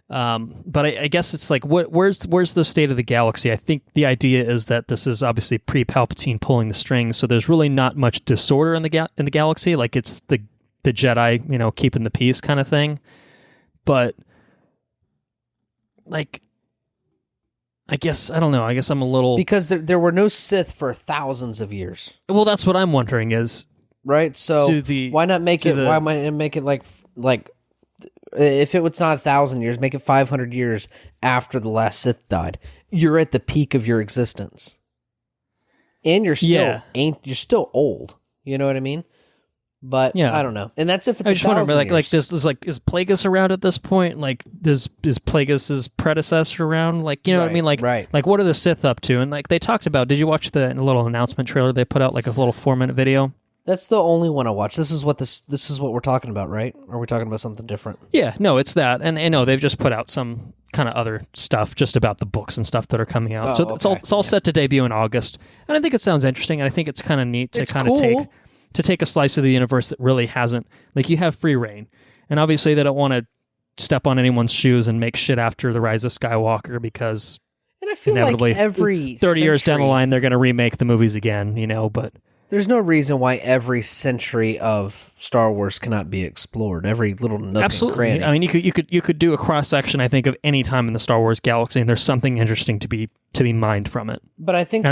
But I guess it's like, where's the state of the galaxy? I think the idea is that this is obviously pre-Palpatine pulling the strings, so there's really not much disorder in the galaxy. Like it's the Jedi, keeping the peace kind of thing. But like. I guess, I don't know. I guess I'm a little... Because there were no Sith for thousands of years. Well, that's what I'm wondering is... Right? So why not make it... Why might it make it like... If it was not 1,000 years, make it 500 years after the last Sith died. You're at the peak of your existence. And you're still... You're still old. You know what I mean? But I don't know, and that's if it's. I just wonder, is Plagueis around at this point? Like, is Plagueis' predecessor around? Like, you know what I mean? Like, like what are the Sith up to? And like they talked about. Did you watch the little announcement trailer they put out? Like a little 4-minute video. That's the only one I watched. This is what we're talking about, right? Or are we talking about something different? Yeah, no, it's that, and no, they've just put out some kind of other stuff just about the books and stuff that are coming out. It's all set to debut in August, and I think it sounds interesting, and I think it's kind of neat to kind of take a slice of the universe that really hasn't, like, you have free reign, and obviously they don't want to step on anyone's shoes and make shit after the Rise of Skywalker because and I feel inevitably like every 30 years down the line they're going to remake the movies again, but there's no reason why every century of Star Wars cannot be explored. Every little nook and cranny. I mean, you could do a cross section, I think, of any time in the Star Wars galaxy, and there's something interesting to be mined from it. But I think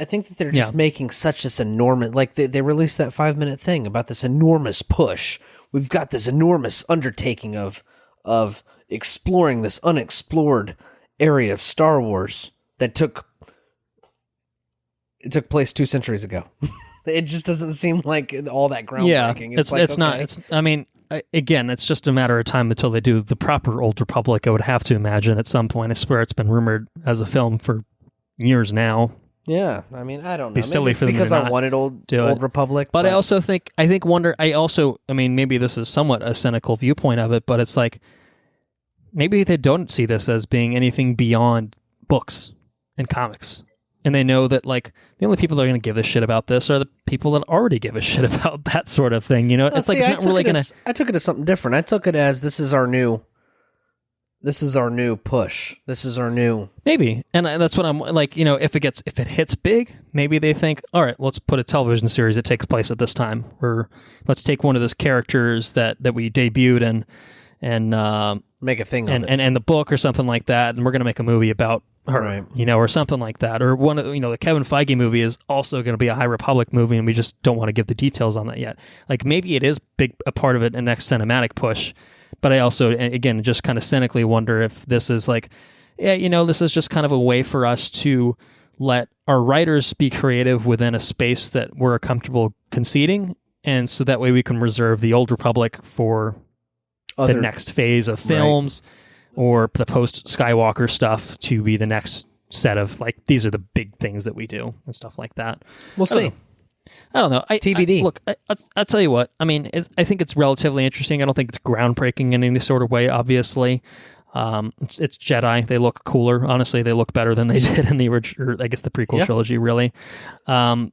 I think that they're just making such this enormous, like they released that 5-minute thing about this enormous push. We've got this enormous undertaking of exploring this unexplored area of Star Wars that took place 2 centuries ago. It just doesn't seem like all that groundbreaking. Yeah, it's not. I mean, again, it's just a matter of time until they do the proper Old Republic. I would have to imagine at some point. I swear it's been rumored as a film for years now. Yeah, I mean, I don't know. Be silly maybe it's for them because to I not wanted Old Republic. But I mean, maybe this is somewhat a cynical viewpoint of it, but it's like, maybe they don't see this as being anything beyond books and comics. And they know that, like, the only people that are going to give a shit about this are the people that already give a shit about that sort of thing. You know, it's like, it's not really going to... I took it as something different. I took it as, this is our new push. This is our new... Maybe. And that's what I'm, like, you know, if it hits big, maybe they think, all right, let's put a television series that takes place at this time. Or let's take one of those characters that we debuted and make a thing of it. And the book or something like that, and we're going to make a movie about her, right. You know, or something like that. Or one of, you know, the Kevin Feige movie is also going to be a High Republic movie, and we just don't want to give the details on that yet. Like, maybe it is a part of it, a next cinematic push. But I also, again, just kind of cynically wonder if this is like, yeah, you know, this is just kind of a way for us to let our writers be creative within a space that we're comfortable conceding, and so that way we can reserve the Old Republic for the next phase of films, right, or the post-Skywalker stuff to be the next set of, like, these are the big things that we do and stuff like that. We'll see. I don't know. TBD. Look, I'll tell you what. I mean, I think it's relatively interesting. I don't think it's groundbreaking in any sort of way, obviously. It's Jedi. They look cooler. Honestly, they look better than they did in the original, or I guess the prequel trilogy, really. And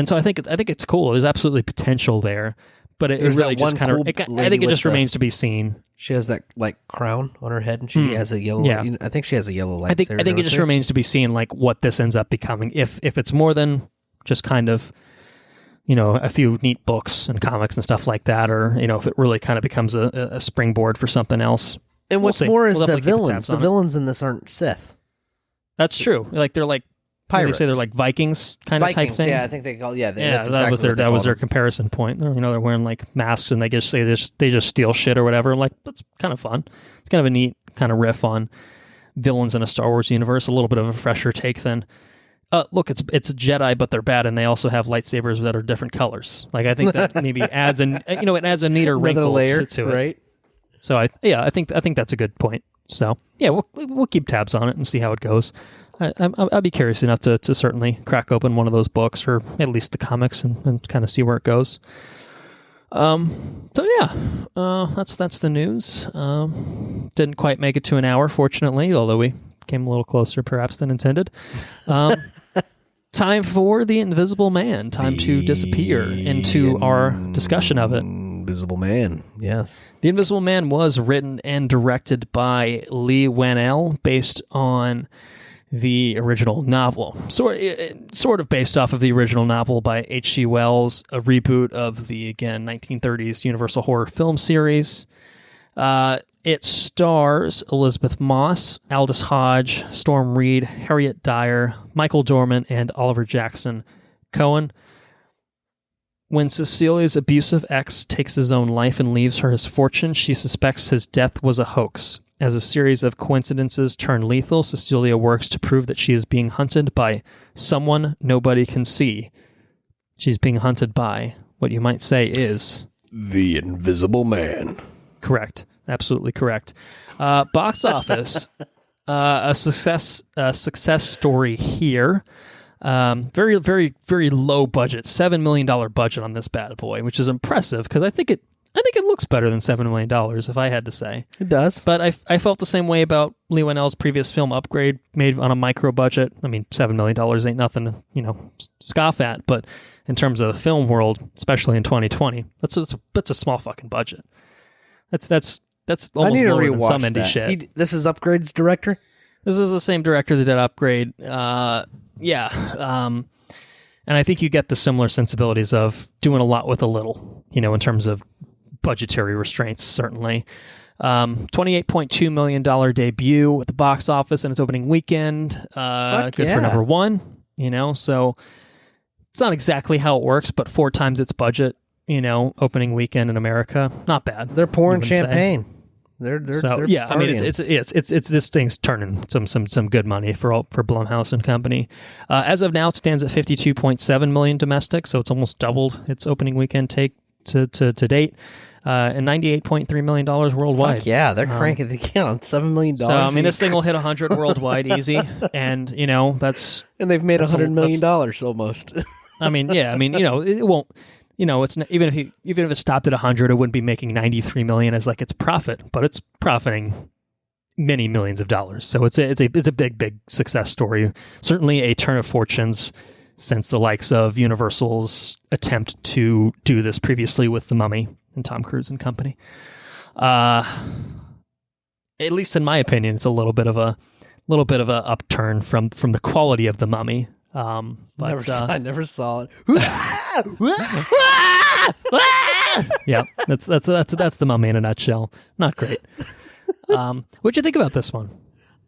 so I think it's cool. There's absolutely potential there. But it really just kind of... I think it just remains to be seen. She has that, like, crown on her head, and she has a yellow... Yeah. I think she has a yellow lightsaber. I think it just remains to be seen, like, what this ends up becoming. If it's more than just kind of, you know, a few neat books and comics and stuff like that, or, you know, if it really kind of becomes a springboard for something else. And what's more is the villains. The villains in this aren't Sith. That's true. Like, they're like... Pirates. They say they're like Vikings kind of type thing. Yeah, I think they call. Yeah, that's exactly that was their comparison point. You know, they're wearing like masks and they just steal shit or whatever. Like, that's kind of fun. It's kind of a neat kind of riff on villains in a Star Wars universe. A little bit of a fresher take than. Look, it's a Jedi, but they're bad, and they also have lightsabers that are different colors. Like, I think that maybe adds it adds a neater wrinkle layer to it. Right. So I think that's a good point. So yeah, we'll keep tabs on it and see how it goes. I'd be curious enough to certainly crack open one of those books, or at least the comics, and kind of see where it goes. So yeah, that's the news. Didn't quite make it to an hour, fortunately, although we came a little closer perhaps than intended. Time for The Invisible Man. Time to disappear into our discussion of it. Invisible Man, yes. The Invisible Man was written and directed by Leigh Whannell, based on the original novel, sort of based off of the original novel by H.G. Wells, a reboot of the, again, 1930s Universal Horror film series. It stars Elizabeth Moss, Aldous Hodge, Storm Reed, Harriet Dyer, Michael Dorman, and Oliver Jackson Cohen. When Cecilia's abusive ex takes his own life and leaves her his fortune, she suspects his death was a hoax. As a series of coincidences turn lethal, Cecilia works to prove that she is being hunted by someone nobody can see. She's being hunted by what you might say is... The Invisible Man. Correct. Absolutely correct. Box office, a success story here. Very, very, very low budget, $7 million budget on this bad boy, which is impressive because I think it looks better than $7 million, if I had to say. It does. But I felt the same way about Leigh Whannell's previous film, Upgrade, made on a micro budget. I mean, $7 million ain't nothing to, scoff at, but in terms of the film world, especially in 2020, that's a small fucking budget. That's almost lower than some indie shit. This is Upgrade's director? This is the same director that did Upgrade. And I think you get the similar sensibilities of doing a lot with a little, in terms of budgetary restraints, certainly. $28.2 million debut at the box office in its opening weekend. Good for number one. So it's not exactly how it works, but 4 times its budget, opening weekend in America, not bad. They're pouring champagne. They're yeah. I mean, it's this thing's turning some good money for Blumhouse and company. As of now, it stands at 52.7 million domestic, so it's almost doubled its opening weekend take to date, and $98.3 million worldwide. Fuck yeah, they're cranking the count. $7 million. So I mean, this thing will hit 100 worldwide easy, and that's and they've made $100 million almost. I mean, yeah. I mean, it won't. It's not, even if it stopped at 100, it wouldn't be making 93 million as like its profit, but it's profiting many millions of dollars. So it's a big success story. Certainly a turn of fortunes since the likes of Universal's attempt to do this previously with The Mummy and Tom Cruise and company. At least in my opinion, it's a little bit of a upturn from the quality of The Mummy. But, I never saw it. Yeah, that's The Mummy in a nutshell. Not great. What'd you think about this one?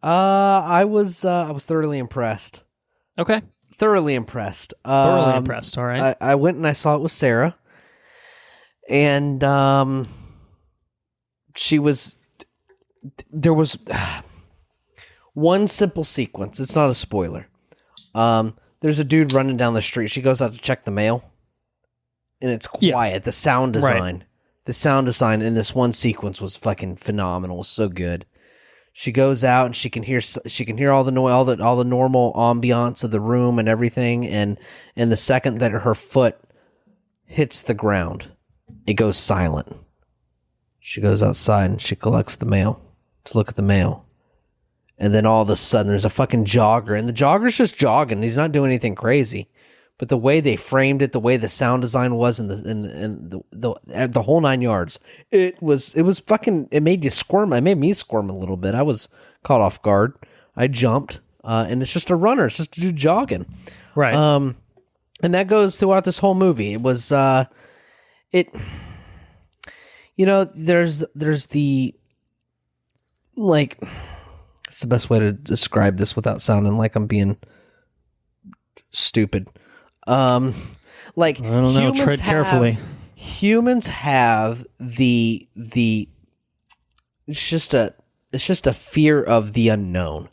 I was thoroughly impressed. Okay, thoroughly impressed. Thoroughly impressed. All right. I went and I saw it with Sarah, and there was one simple sequence. It's not a spoiler. There's a dude running down the street. She goes out to check the mail, and it's quiet. Yeah. The sound design in this one sequence was fucking phenomenal. It was so good. She goes out and she can hear all the noise, all the normal ambiance of the room and everything. And the second that her foot hits the ground, it goes silent. She goes outside and she collects the mail to look at the mail. And then all of a sudden, there's a fucking jogger, and the jogger's just jogging. He's not doing anything crazy, but the way they framed it, the way the sound design was, and the whole 9 yards, it was fucking. It made you squirm. It made me squirm a little bit. I was caught off guard. I jumped, and it's just a runner. It's just a dude jogging, right? And that goes throughout this whole movie. It was there's the like. It's the best way to describe this without sounding like I'm being stupid. Like I don't know. Tread carefully. Humans have the it's just a fear of the unknown,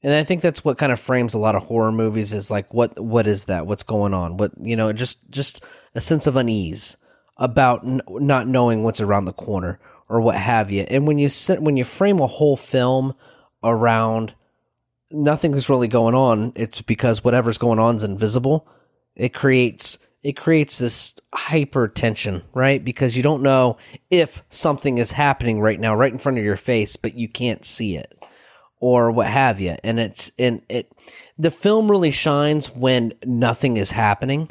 and I think that's what kind of frames a lot of horror movies. Is like what is that? What's going on? Just a sense of unease about not knowing what's around the corner or what have you. And when you frame a whole film around nothing is really going on, it's because whatever's going on is invisible. It creates this hyper tension, right? Because you don't know if something is happening right now, right in front of your face, but you can't see it or what have you. And the film really shines when nothing is happening,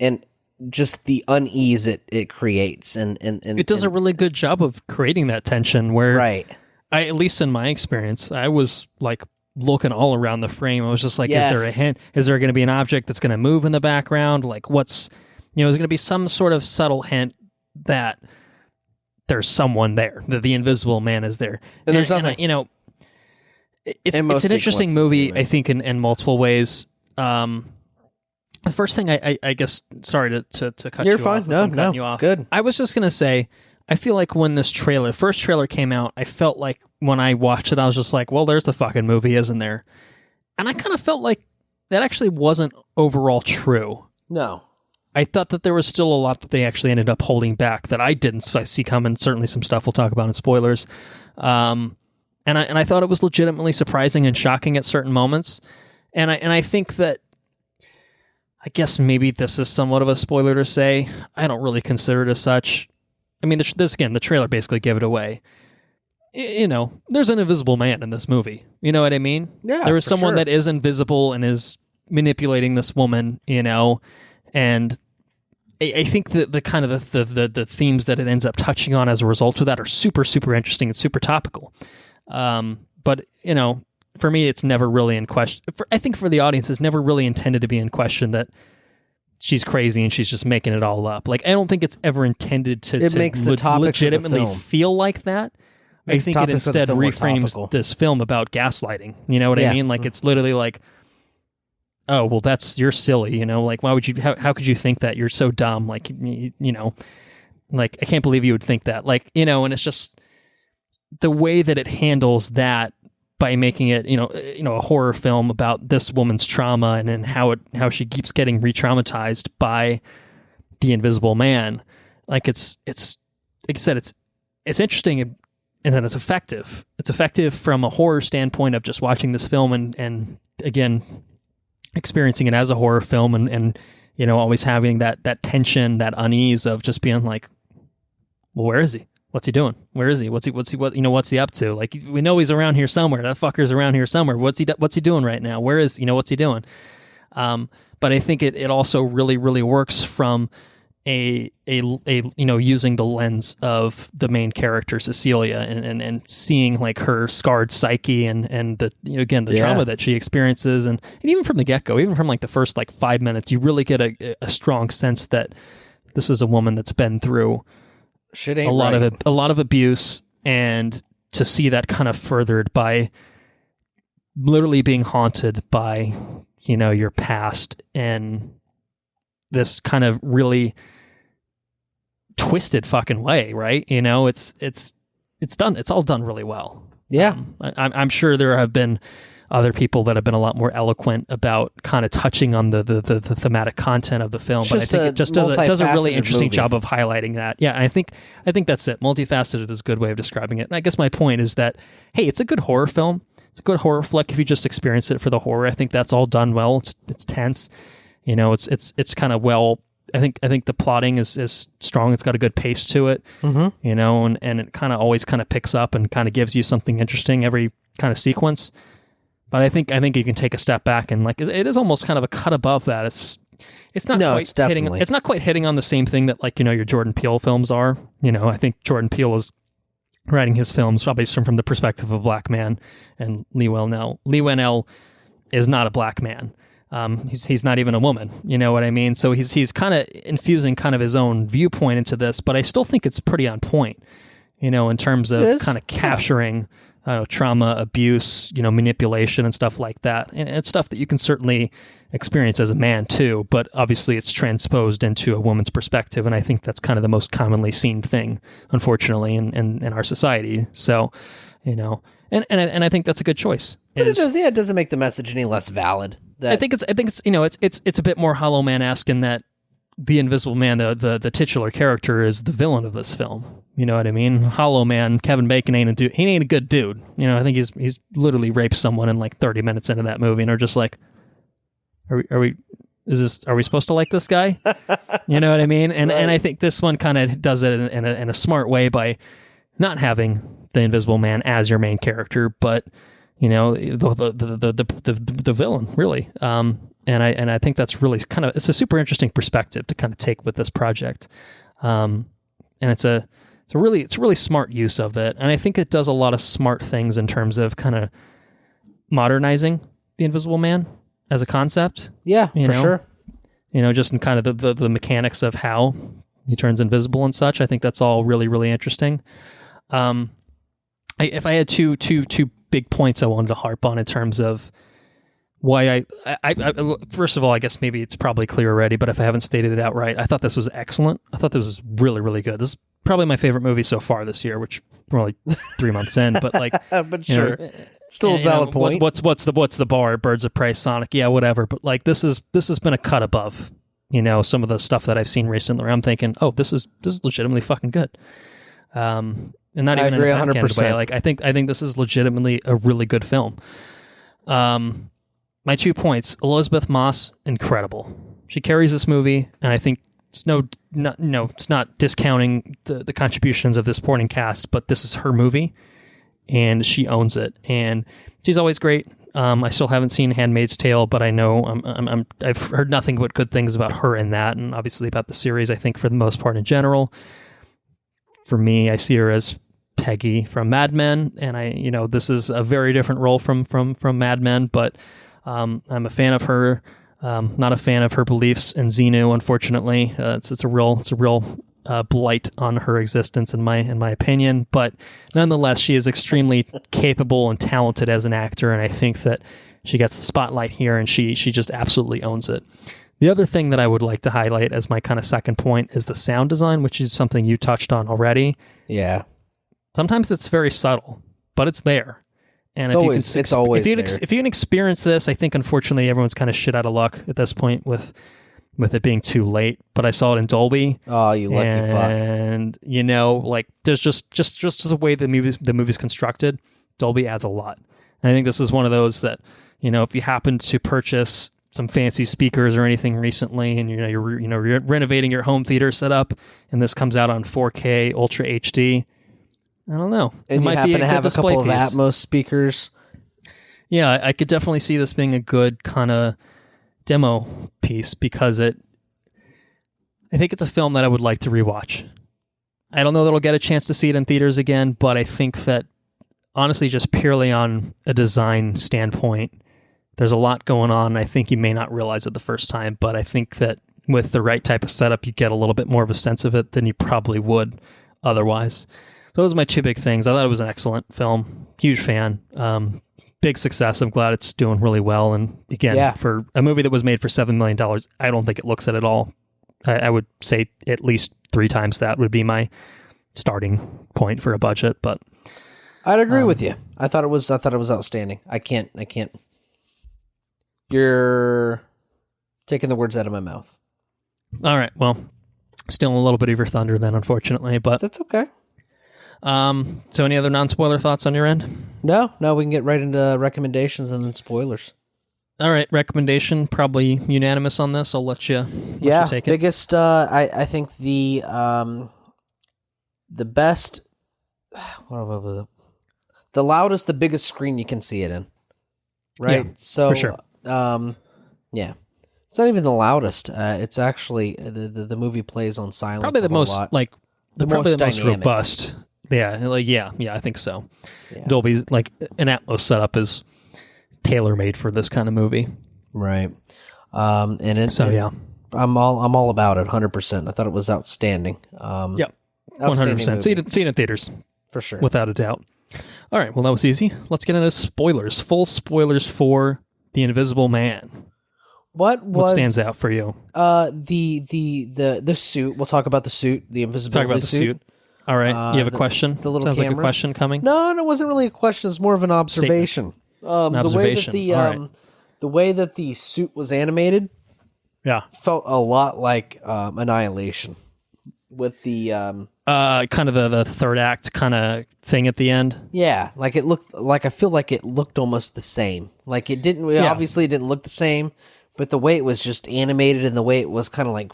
and just the unease it creates, and it does a really good job of creating that tension where, right. At least in my experience, I was like looking all around the frame. I was just like, yes. Is there a hint? Is there going to be an object that's going to move in the background? Like is there going to be some sort of subtle hint that there's someone there, that the Invisible Man is there? And there's nothing. It's an interesting movie, I think, in multiple ways. The first thing I guess, sorry to cut you off. You're fine. No, it's good. I was just going to say, I feel like when this first trailer came out, I felt like when I watched it, I was just like, well, there's the fucking movie, isn't there? And I kind of felt like that actually wasn't overall true. No. I thought that there was still a lot that they actually ended up holding back that I didn't see coming. Certainly some stuff we'll talk about in spoilers. And I thought it was legitimately surprising and shocking at certain moments. And I think that, I guess maybe this is somewhat of a spoiler to say. I don't really consider it as such. I mean, the trailer basically gave it away. There's an invisible man in this movie. You know what I mean? Yeah, there is someone that is invisible and is manipulating this woman, and I think that the kind of the themes that it ends up touching on as a result of that are super, super interesting and super topical. But, for me, it's never really in question. I think for the audience, it's never really intended to be in question that she's crazy and she's just making it all up. Like, I don't think it's ever intended to legitimately feel like that. I think it instead reframes this film about gaslighting. You know what I mean? Like, it's literally like, oh, well, you're silly, like, why would you, how could you think that? You're so dumb. Like, like, I can't believe you would think that. Like, and it's just the way that it handles that by making it, a horror film about this woman's trauma and how she keeps getting re-traumatized by the Invisible Man. Like, it's like I said, it's interesting and then it's effective. It's effective from a horror standpoint of just watching this film and again, experiencing it as a horror film and always having that tension, that unease of just being like, well, where is he? What's he doing? Where is he? What's he up to? Like, we know he's around here somewhere. That fucker's around here somewhere. What's he doing right now? Where is, what's he doing? But I think it also really, really works from a using the lens of the main character Cecilia and seeing like her scarred psyche and the the trauma that she experiences and even from the get-go, even from like the first like 5 minutes, you really get a strong sense that this is a woman that's been through a lot of abuse, and to see that kind of furthered by literally being haunted by your past and this kind of really twisted fucking way, right? It's done. It's all done really well. Yeah, I'm sure there have been other people that have been a lot more eloquent about kind of touching on the thematic content of the film, but I think it just does a really interesting job of highlighting that. Yeah, and I think that's it. Multifaceted is a good way of describing it. And I guess my point is that, hey, it's a good horror film. It's a good horror flick if you just experience it for the horror. I think that's all done well. It's tense. It's kind of well. I think the plotting is strong. It's got a good pace to it. Mm-hmm. And it kind of always kind of picks up and kind of gives you something interesting every kind of sequence. But I think you can take a step back and like it is almost kind of a cut above that. It's not quite hitting on the same thing that like your Jordan Peele films are. I think Jordan Peele is writing his films probably from the perspective of a black man, and Leigh Whannell is not a black man. He's not even a woman. You know what I mean? So he's kind of infusing kind of his own viewpoint into this, but I still think it's pretty on point. In terms of kind of capturing. Trauma, abuse, manipulation and stuff like that. And it's stuff that you can certainly experience as a man too, but obviously it's transposed into a woman's perspective. And I think that's kind of the most commonly seen thing, unfortunately, in our society. So, and I think that's a good choice. But it doesn't make the message any less valid. I think it's a bit more Hollow Man-esque in that the Invisible Man, the titular character, is the villain of this film. You know what I mean? Hollow Man, Kevin Bacon ain't a good dude. I think he's literally raped someone in like 30 minutes into that movie, and are just like, are we supposed to like this guy? You know what I mean? And right. And I think this one kind of does it in a smart way by not having the Invisible Man as your main character, but the villain really. And I think that's really it's a super interesting perspective to kind of take with this project. And it's a really smart use of it. And I think it does a lot of smart things in terms of kind of modernizing the Invisible Man as a concept. Yeah, for sure. Just in kind of the mechanics of how he turns invisible and such. I think that's all really, really interesting. If I had two big points I wanted to harp on in terms of why I first of all, I guess maybe it's probably clear already, but if I haven't stated it outright, I thought this was excellent. I thought this was really, really good. This is probably my favorite movie so far this year, which we're only 3 months in, but like, but sure, still a valid point. What's the bar? Birds of Prey, Sonic, yeah, whatever. But like, this has been a cut above, some of the stuff that I've seen recently. Where I'm thinking, oh, this is legitimately fucking good. And not even in a 100% way. Like, I think this is legitimately a really good film. My 2 points: Elizabeth Moss, incredible. She carries this movie, and I think it's it's not discounting the contributions of this supporting cast, but this is her movie, and she owns it, and she's always great. I still haven't seen Handmaid's Tale, but I know I've heard nothing but good things about her in that, and obviously about the series. I think for the most part in general, for me, I see her as Peggy from Mad Men, and this is a very different role from Mad Men, but I'm a fan of her. Not a fan of her beliefs in Xenu, unfortunately. It's a real blight on her existence in my opinion. But nonetheless, she is extremely capable and talented as an actor, and I think that She gets the spotlight here, and she just absolutely owns it. The other thing that I would like to highlight as my kind of second point is the sound design, which is something you touched on already. Yeah. Sometimes it's very subtle, but it's there. And It's always there. If you can experience this, I think unfortunately everyone's kind of shit out of luck at this point with it being too late. But I saw it in Dolby. Oh, you lucky fuck! And you know, like there's just the way the movie's constructed, Dolby adds a lot. And I think this is one of those that, you know, if you happen to purchase some fancy speakers or anything recently, and you're renovating your home theater setup, and this comes out on 4K Ultra HD. I don't know. And you happen to have a couple of Atmos speakers. Yeah, I could definitely see this being a good kind of demo piece because I think it's a film that I would like to rewatch. I don't know that I'll get a chance to see it in theaters again, but I think that honestly, just purely on a design standpoint, there's a lot going on. I think you may not realize it the first time, but I think that with the right type of setup, you get a little bit more of a sense of it than you probably would otherwise. So those are my two big things. I thought it was an excellent film. Huge fan. Big success. I'm glad it's doing really well. And again, for a movie that was made for $7 million, I don't think it looks it at all. I would say at least 3 times that would be my starting point for a budget. But I'd agree with you. I thought it was outstanding. I can't. You're taking the words out of my mouth. All right. Well, still a little bit of your thunder then, unfortunately, but that's okay. So any other non-spoiler thoughts on your end? No, we can get right into recommendations and then spoilers. All right, recommendation, probably unanimous on this. I'll let you take it. Biggest, I think the best, what was it? The loudest, the biggest screen you can see it in. Right? Yeah, so, for sure. Yeah. It's not even the loudest. It's actually, the movie plays on silence. Probably the most, probably the most robust. Yeah, I think so. Yeah. Dolby's like an Atmos setup is tailor-made for this kind of movie, right? I'm all about it, 100%. I thought it was outstanding. Yep, 100%. See it in theaters for sure, without a doubt. All right, well that was easy. Let's get into spoilers. Full spoilers for The Invisible Man. What stands out for you? The suit. We'll talk about the suit. The invisibility suit. All right. You have a question? The little Sounds cameras. Like a question coming? No, it wasn't really a question. It's more of an observation. The way that the suit was animated felt a lot like Annihilation. With the... kind of the third act kind of thing at the end? Yeah. Like it looked... Like I feel like it looked almost the same. Like it didn't... Obviously it didn't look the same, but the way it was just animated and the way it was kind of like...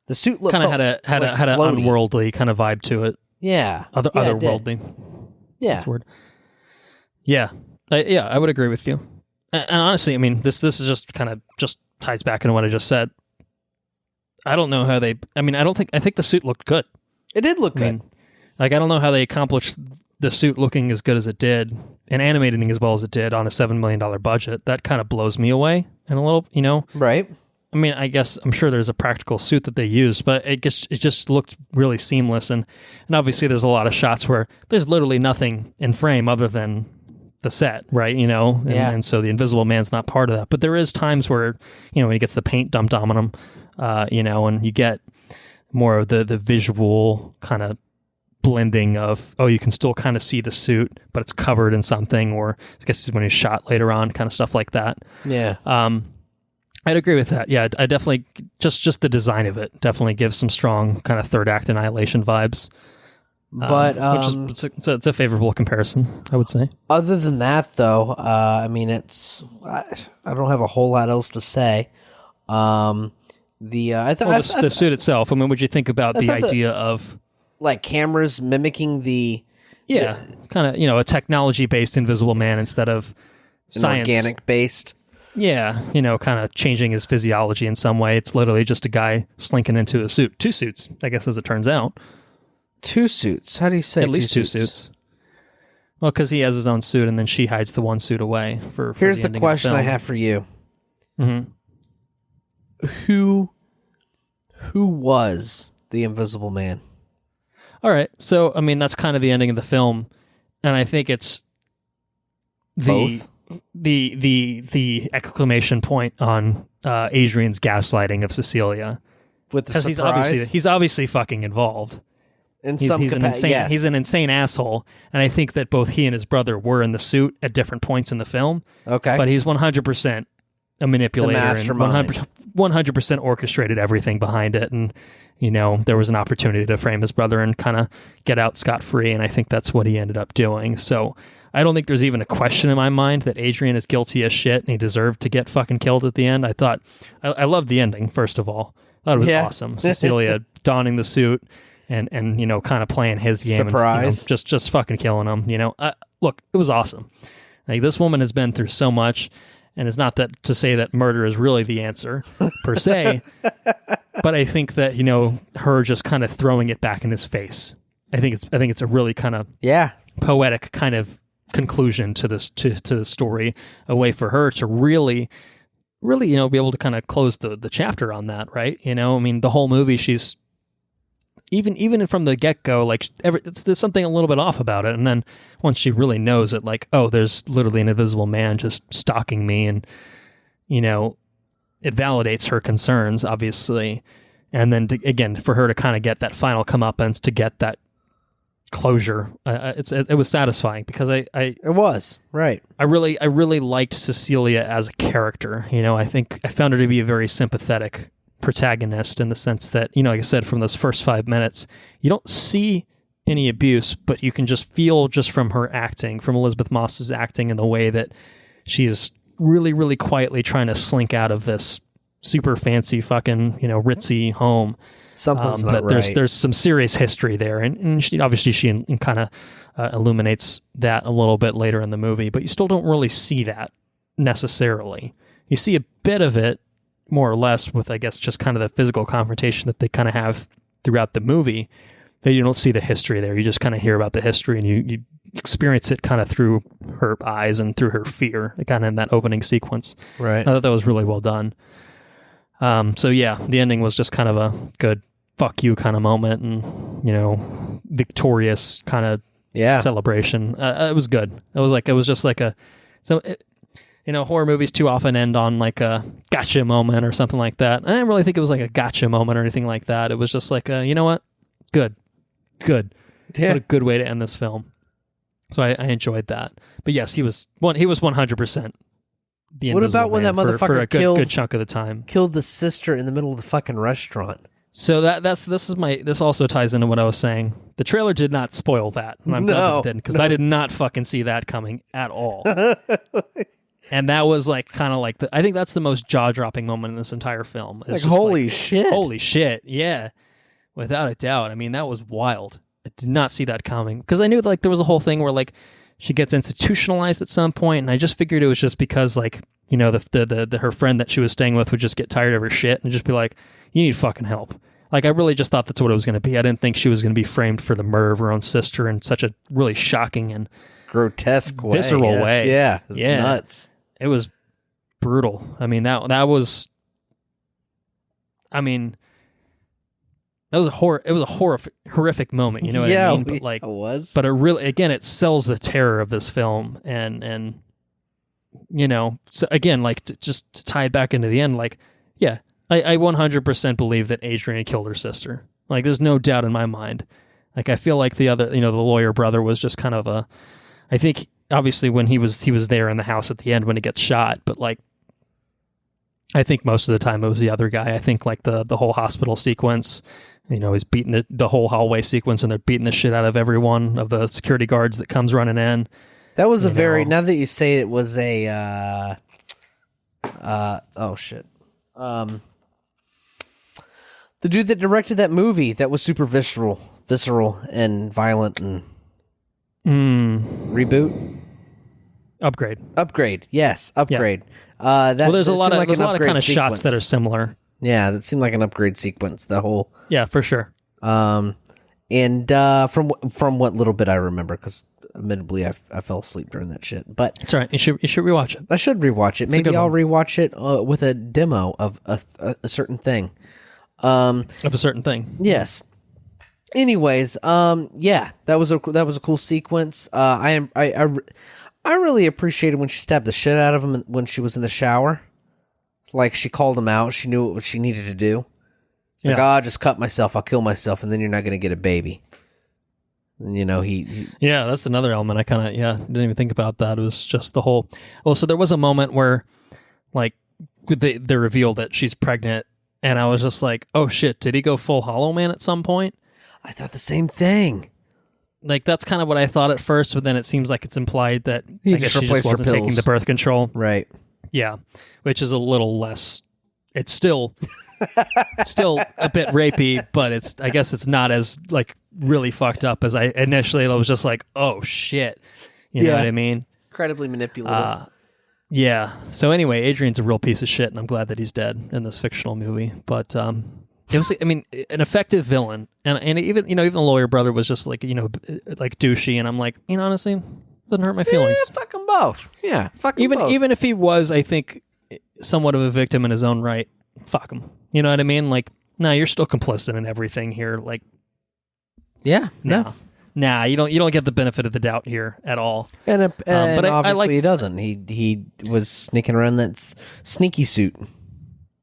The suit looked kind of had an unworldly kind of vibe to it. Yeah, otherworldly. Yeah, that's a word. Yeah, I would agree with you. And honestly, I mean, this is just kind of just ties back into what I just said. I don't know how they. I mean, I think the suit looked good. It did look good. I don't know how they accomplished the suit looking as good as it did and animating as well as it did on a $7 million budget. That kind of blows me away and a little, right. I mean, I guess I'm sure there's a practical suit that they used, but it just looked really seamless. And obviously there's a lot of shots where there's literally nothing in frame other than the set, right? And so the Invisible Man's not part of that. But there is times where, when he gets the paint dumped on him, and you get more of the visual kind of blending of, you can still kind of see the suit, but it's covered in something, or I guess when he's shot later on, kind of stuff like that. Yeah. I'd agree with that. Yeah, I definitely just the design of it definitely gives some strong kind of third act Annihilation vibes. But it's a favorable comparison, I would say. Other than that, though, I mean, I don't have a whole lot else to say. The suit itself. I mean, would you think about the idea of like cameras mimicking the kind of a technology based Invisible Man instead of science organic based. Yeah, kind of changing his physiology in some way. It's literally just a guy slinking into a suit. 2 suits, I guess, as it turns out. 2 suits? How do you say at least 2 suits? Well, because he has his own suit, and then she hides the one suit away for Here's the the question I have for you. Mm-hmm. Who was the Invisible Man? All right, so, I mean, that's kind of the ending of the film, and I think it's Both? the exclamation point on Adrian's gaslighting of Cecilia, with the surprise, he's obviously fucking involved. He's an insane asshole, and I think that both he and his brother were in the suit at different points in the film. Okay, but he's 100% a manipulator, the mastermind. and 100% orchestrated everything behind it. And there was an opportunity to frame his brother and kind of get out scot-free, and I think that's what he ended up doing. So I don't think there's even a question in my mind that Adrian is guilty as shit and he deserved to get fucking killed at the end. I loved the ending, first of all. I thought it was awesome. Cecilia donning the suit and kind of playing his game. Surprise. And, just fucking killing him. Look, it was awesome. Like, this woman has been through so much, and it's not that to say that murder is really the answer per se, but I think that, her just kind of throwing it back in his face. I think it's a really kind of poetic kind of conclusion to this to the story, a way for her to really be able to kind of close the chapter on that, right? The whole movie, she's even from the get-go, like, there's something a little bit off about it, and then once she really knows it, like, oh, there's literally an invisible man just stalking me, and it validates her concerns, obviously, and then again, for her to kind of get that final comeuppance, to get that closure, it was satisfying, because it was right. I really liked Cecilia as a character. I think I found her to be a very sympathetic protagonist, in the sense that, like I said, from those first 5 minutes, you don't see any abuse, but you can just feel, just from her acting, from Elizabeth Moss's acting, and the way that she is really, really quietly trying to slink out of this super fancy fucking, ritzy home. Something's not right. There's some serious history there, and she kind of illuminates that a little bit later in the movie, but you still don't really see that necessarily. You see a bit of it, more or less, with, I guess, just kind of the physical confrontation that they kind of have throughout the movie, but you don't see the history there. You just kind of hear about the history, and you experience it kind of through her eyes and through her fear, kind of in that opening sequence. Right. I thought that was really well done. So yeah, the ending was just kind of a good fuck you kind of moment, and victorious kind of celebration. It was good. It was just like horror movies too often end on like a gotcha moment or something like that. I didn't really think it was like a gotcha moment or anything like that. It was just like you know what, good. Yeah. What a good way to end this film. So I enjoyed that. But yes, he was 100%. What about when that motherfucker for a good chunk of the time killed the sister in the middle of the fucking restaurant? So this also ties into what I was saying. The trailer did not spoil that, and I'm glad it didn't, because I did not fucking see that coming at all. And that was like kind of like I think that's the most jaw-dropping moment in this entire film. It's like, holy shit. Holy shit, yeah. Without a doubt. I mean, that was wild. I did not see that coming, because I knew like there was a whole thing where like she gets institutionalized at some point, and I just figured it was just because like, the her friend that she was staying with would just get tired of her shit and just be like, you need fucking help. Like, I really just thought that's what it was going to be. I didn't think she was going to be framed for the murder of her own sister in such a really shocking and grotesque way. Visceral way. Yeah. It's nuts. It was brutal. I mean, that was, I mean, that was a horrific moment, you know what I mean? But like, it was. But it really, again, it sells the terror of this film, and so again, like, just to tie it back into the end, like, yeah, I 100% believe that Adrian killed her sister. Like, there's no doubt in my mind. Like, I feel like the other, the lawyer brother was just kind of I think obviously when he was there in the house at the end when he gets shot, but like, I think most of the time it was the other guy. I think like the whole hospital sequence, he's beating the whole hallway sequence, and they're beating the shit out of every one of the security guards that comes running in. That was now that you say it was a, oh shit. The dude that directed that movie that was super visceral and violent and reboot. Upgrade. Yes. Upgrade. Yeah. There's a lot of kind of shots that are similar. Yeah. That seemed like an upgrade sequence. The whole. Yeah, for sure. And from what little bit I remember, because admittedly I fell asleep during that shit. But it's all right. You should rewatch it. I should rewatch it. Maybe I'll rewatch it with a demo of a certain thing. Of a certain thing. Yes. Anyways, yeah, that was a cool sequence. I I really appreciated when she stabbed the shit out of him when she was in the shower. Like, she called him out. She knew what she needed to do. It's like, I'll just cut myself. I'll kill myself, and then you're not going to get a baby. And, he... Yeah, that's another element. I kind of, didn't even think about that. It was just the whole... Well, so there was a moment where, like, they reveal that she's pregnant, and I was just like, oh, shit, did he go full Hollow Man at some point? I thought the same thing. Like, that's kind of what I thought at first, but then it seems like it's implied that I guess she just wasn't taking the birth control. Right. Yeah, which is a little less... It's still a bit rapey, but I guess it's not as, like, really fucked up as I initially was just like, oh, shit. You know what I mean? Incredibly manipulative. Yeah. So anyway, Adrian's a real piece of shit, and I'm glad that he's dead in this fictional movie. But it was, I mean, an effective villain, and even even the lawyer brother was just like like douchey, and I'm like, honestly, doesn't hurt my feelings. Yeah, fuck them both. Yeah, fuck them both. Even if he was, I think, somewhat of a victim in his own right, fuck him. You know what I mean? Like, nah, you're still complicit in everything here. Like, yeah, no. Nah, you don't get the benefit of the doubt here at all. And but obviously he doesn't. He was sneaking around that sneaky suit.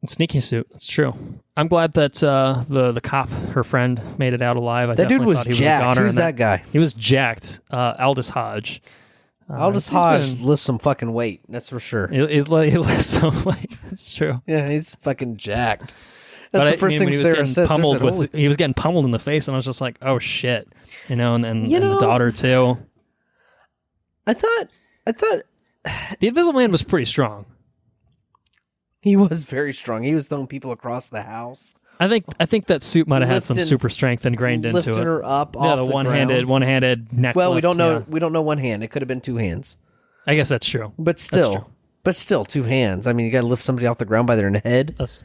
Sneaky suit. It's true. I'm glad that the cop, her friend, made it out alive. That dude was jacked. Who's that guy? He was jacked. Aldous Hodge. Aldous Hodge lifts some fucking weight. That's for sure. He lifts some weight. That's true. Yeah, he's fucking jacked. That's the first thing Sarah says. He was getting pummeled in the face, and I was just like, "Oh shit," and the daughter too. I thought the Invisible Man was pretty strong. He was very strong. He was throwing people across the house. I think that suit might have had some super strength ingrained into it. Lifting her up off the one-handed neck. Well, lift, we don't know. We don't know one hand. It could have been two hands. I guess that's true. But still, two hands. I mean, you got to lift somebody off the ground by their head. It's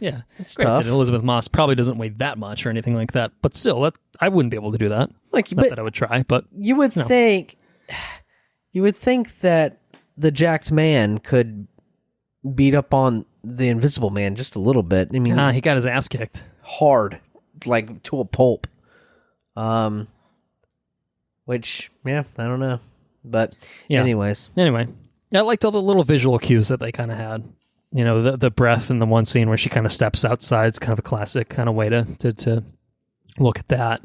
tough. Elizabeth Moss probably doesn't weigh that much or anything like that. But still, I wouldn't be able to do that. Not that I would try, but you would think that the jacked man could beat up on the Invisible Man just a little bit. I mean, he got his ass kicked hard, like to a pulp. Which, I don't know, but anyway. I liked all the little visual cues that they kind of had. The breath in the one scene where she kind of steps outside. It's kind of a classic kind of way to look at that.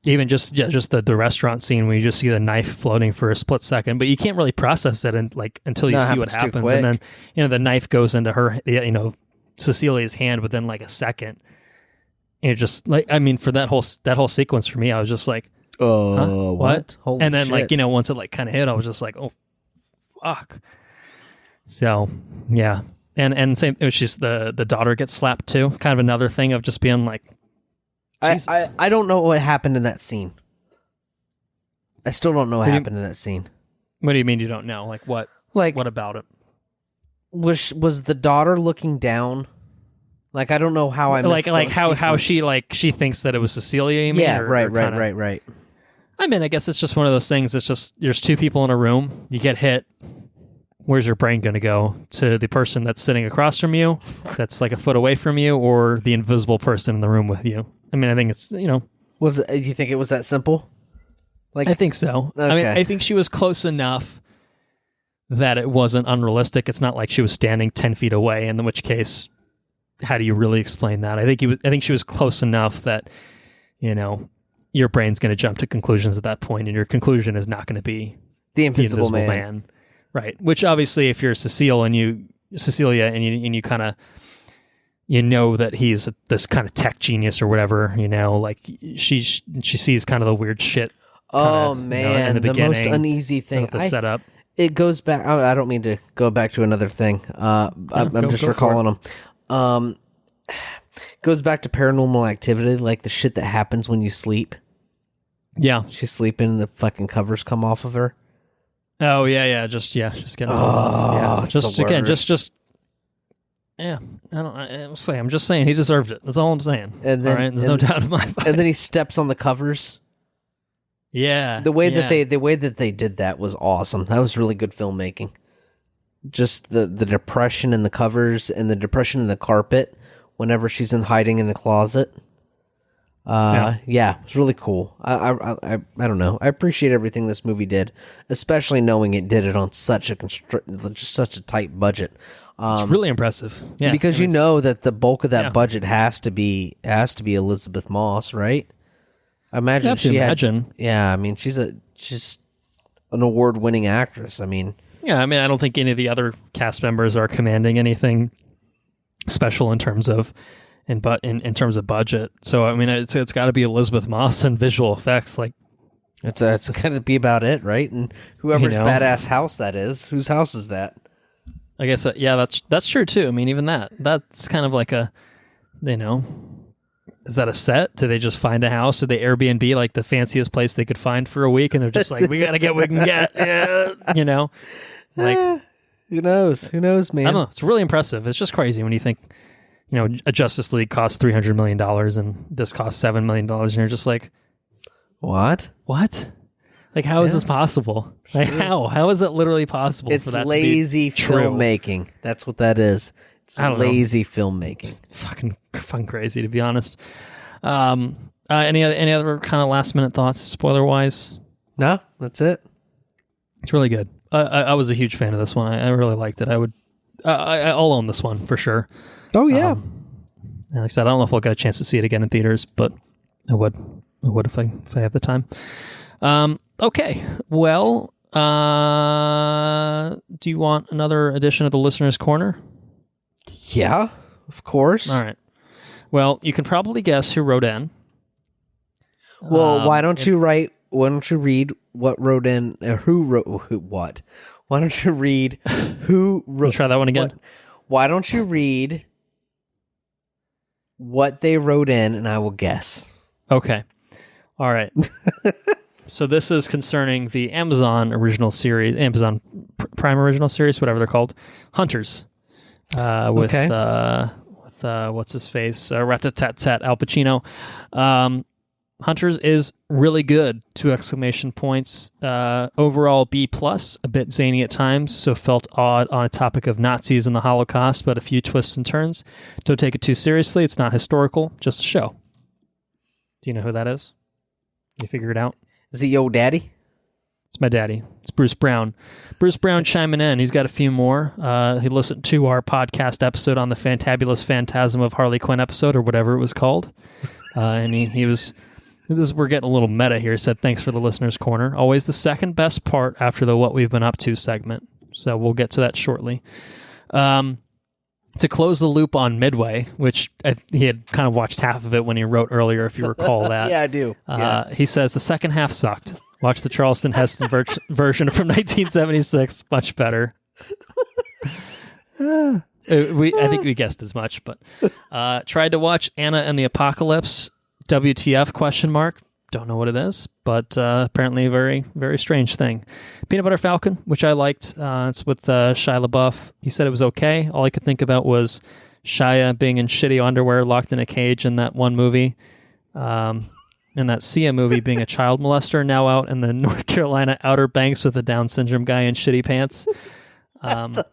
Even just the restaurant scene where you just see the knife floating for a split second, but you can't really process it until you see what happens. And then the knife goes into her Cecilia's hand within like a second. And it just like, I mean, for that whole sequence for me, I was just like, what? Holy and then shit. Once it like kind of hit, I was just like, oh fuck. So yeah. And same, it was just the daughter gets slapped too. Kind of another thing of just being like, I don't know what happened in that scene. I still don't know what happened in that scene. What do you mean you don't know? Like what? Like what about it? Was the daughter looking down? Like, I don't know how I missed how she thinks that it was Cecilia. You mean, yeah, right. I mean, I guess it's just one of those things. It's just there's two people in a room. You get hit. Where's your brain going to go? To the person that's sitting across from you, that's like a foot away from you, or the invisible person in the room with you? I mean, I think it's, Was it, you think it was that simple? Like, I think so. Okay. I mean, I think she was close enough that it wasn't unrealistic. It's not like she was standing 10 feet away, in which case, how do you really explain that? I think she was close enough that, your brain's going to jump to conclusions at that point, and your conclusion is not going to be the invisible man. Right. Which obviously, if you're Cecilia and you kind of, that he's this kind of tech genius or whatever, like she sees kind of the weird shit. Oh man, the most uneasy thing. The setup. It goes back. I don't mean to go back to another thing. I'm just recalling them. Goes back to Paranormal Activity, like the shit that happens when you sleep. Yeah, she's sleeping and the fucking covers come off of her. Oh yeah, just getting pulled off. Yeah, I'm just saying he deserved it. That's all I'm saying. And then, all right, there's no doubt in my mind. And then he steps on the covers. Yeah, the way that they did that was awesome. That was really good filmmaking. Just the depression in the covers and the depression in the carpet whenever she's hiding in the closet. Yeah, it was really cool. I don't know. I appreciate everything this movie did, especially knowing it did it on such a tight budget. It's really impressive. Yeah, because you know that the bulk of that budget has to be Elizabeth Moss, right? I imagine yeah, I mean she's an award-winning actress. I mean, I don't think any of the other cast members are commanding anything special in terms of in terms of budget. So I mean, it's got to be Elizabeth Moss and visual effects. Like it's got to be about it, right? And whoever's badass house that is, whose house is that? I guess that's true too. I mean, even that's kind of like a, is that a set? Do they just find a house? Do they Airbnb like the fanciest place they could find for a week, and they're just like, we gotta get what we can get, like who knows, man? I don't know. It's really impressive. It's just crazy when you think, a Justice League costs $300 million and this costs $7 million, and you're just like, what? Like, how is this possible? Like, how is it literally possible? It's for that lazy to be true? Filmmaking. That's what that is. It's lazy filmmaking. It's fucking crazy, to be honest. Any other kind of last minute thoughts, spoiler wise? No, that's it. It's really good. I was a huge fan of this one. I really liked it. I'll own this one for sure. Oh yeah. Like I said, I don't know if I'll get a chance to see it again in theaters, but I would if I have the time. Okay. Well, do you want another edition of the Listener's Corner? Yeah, of course. All right. Well, you can probably guess who wrote in. Well, why don't you read what wrote in, or who wrote what? Why don't you read who wrote? Try that one again. Why don't you read what they wrote in, and I will guess. Okay. All right. So this is concerning the Amazon Prime original series, whatever they're called, Hunters. With what's his face, Rat-a-tat-tat, Al Pacino. Hunters is really good, 2 exclamation points. Overall B+, a bit zany at times, so felt odd on a topic of Nazis and the Holocaust, but a few twists and turns. Don't take it too seriously. It's not historical, just a show. Do you know who that is? You figure it out? Is it your daddy? It's my daddy. It's Bruce Brown. Bruce Brown chiming in. He's got a few more. He listened to our podcast episode on the Fantabulous Phantasm of Harley Quinn episode, or whatever it was called. And he was... We're getting a little meta here. He said, thanks for the Listener's Corner. Always the second best part after the What We've Been Up To segment. So we'll get to that shortly. To close the loop on Midway, which he had kind of watched half of it when he wrote earlier, if you recall that. Yeah, I do. He says, the second half sucked. Watch the Charleston Heston version from 1976. Much better. I think we guessed as much, but tried to watch Anna and the Apocalypse. WTF ? Don't know what it is, but apparently a very, very strange thing. Peanut Butter Falcon, which I liked. It's with Shia LaBeouf. He said it was okay. All I could think about was Shia being in shitty underwear, locked in a cage in that one movie. And that Sia movie being a child molester, now out in the North Carolina Outer Banks with a Down syndrome guy in shitty pants. I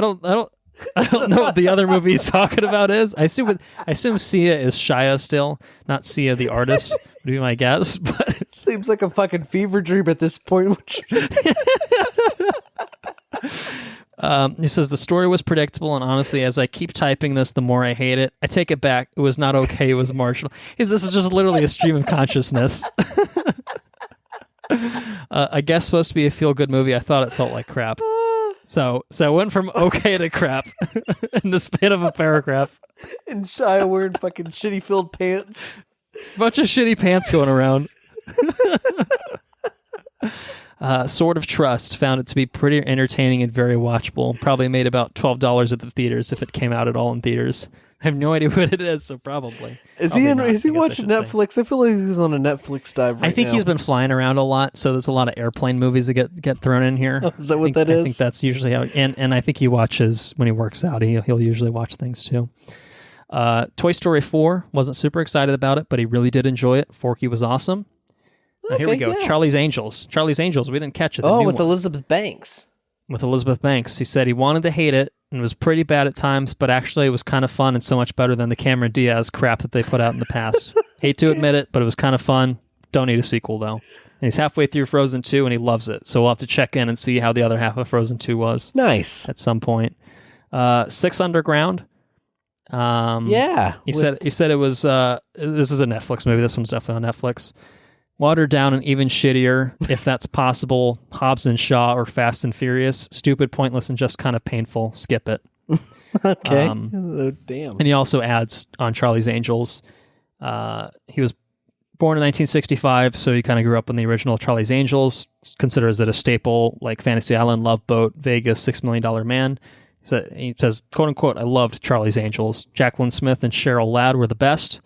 don't know what the other movie he's talking about is. I assume Sia is Shia still, not Sia the artist, would be my guess. But it seems like a fucking fever dream at this point. He says, the story was predictable, and honestly, as I keep typing this, the more I hate it. I take it back. It was not okay. It was marginal. This is just literally a stream of consciousness. I guess supposed to be a feel-good movie. I thought it felt like crap. So I went from okay to crap in the span of a paragraph. And Shia wearing fucking shitty filled pants. Bunch of shitty pants going around. Sword of Trust found it to be pretty entertaining and very watchable. Probably made about $12 at the theaters if it came out at all in theaters. I have no idea what it is, so probably. Is he watching Netflix? I feel like he's on a Netflix dive right now. I think he's been flying around a lot, so there's a lot of airplane movies that get thrown in here. Oh, is that what that is? I think that's usually how... And I think he watches, when he works out, he'll usually watch things too. Toy Story 4, wasn't super excited about it, but he really did enjoy it. Forky was awesome. Now, here we go. Yeah. Charlie's Angels, we didn't catch it. With Elizabeth Banks. With Elizabeth Banks. He said he wanted to hate it, and it was pretty bad at times, but actually it was kind of fun and so much better than the Cameron Diaz crap that they put out in the past. Hate to admit it, but it was kind of fun. Don't need a sequel, though. And he's halfway through Frozen 2, and he loves it. So we'll have to check in and see how the other half of Frozen 2 was. Nice. At some point. Six Underground. He said it was, this is a Netflix movie. This one's definitely on Netflix. Watered down and even shittier, if that's possible. Hobbs and Shaw or Fast and Furious. Stupid, pointless, and just kind of painful. Skip it. Okay. Damn. And he also adds on Charlie's Angels. He was born in 1965, so he kind of grew up in the original Charlie's Angels. Considers it a staple, like Fantasy Island, Love Boat, Vegas, $6 Million Man. He says, quote unquote, I loved Charlie's Angels. Jacqueline Smith and Cheryl Ladd were the best.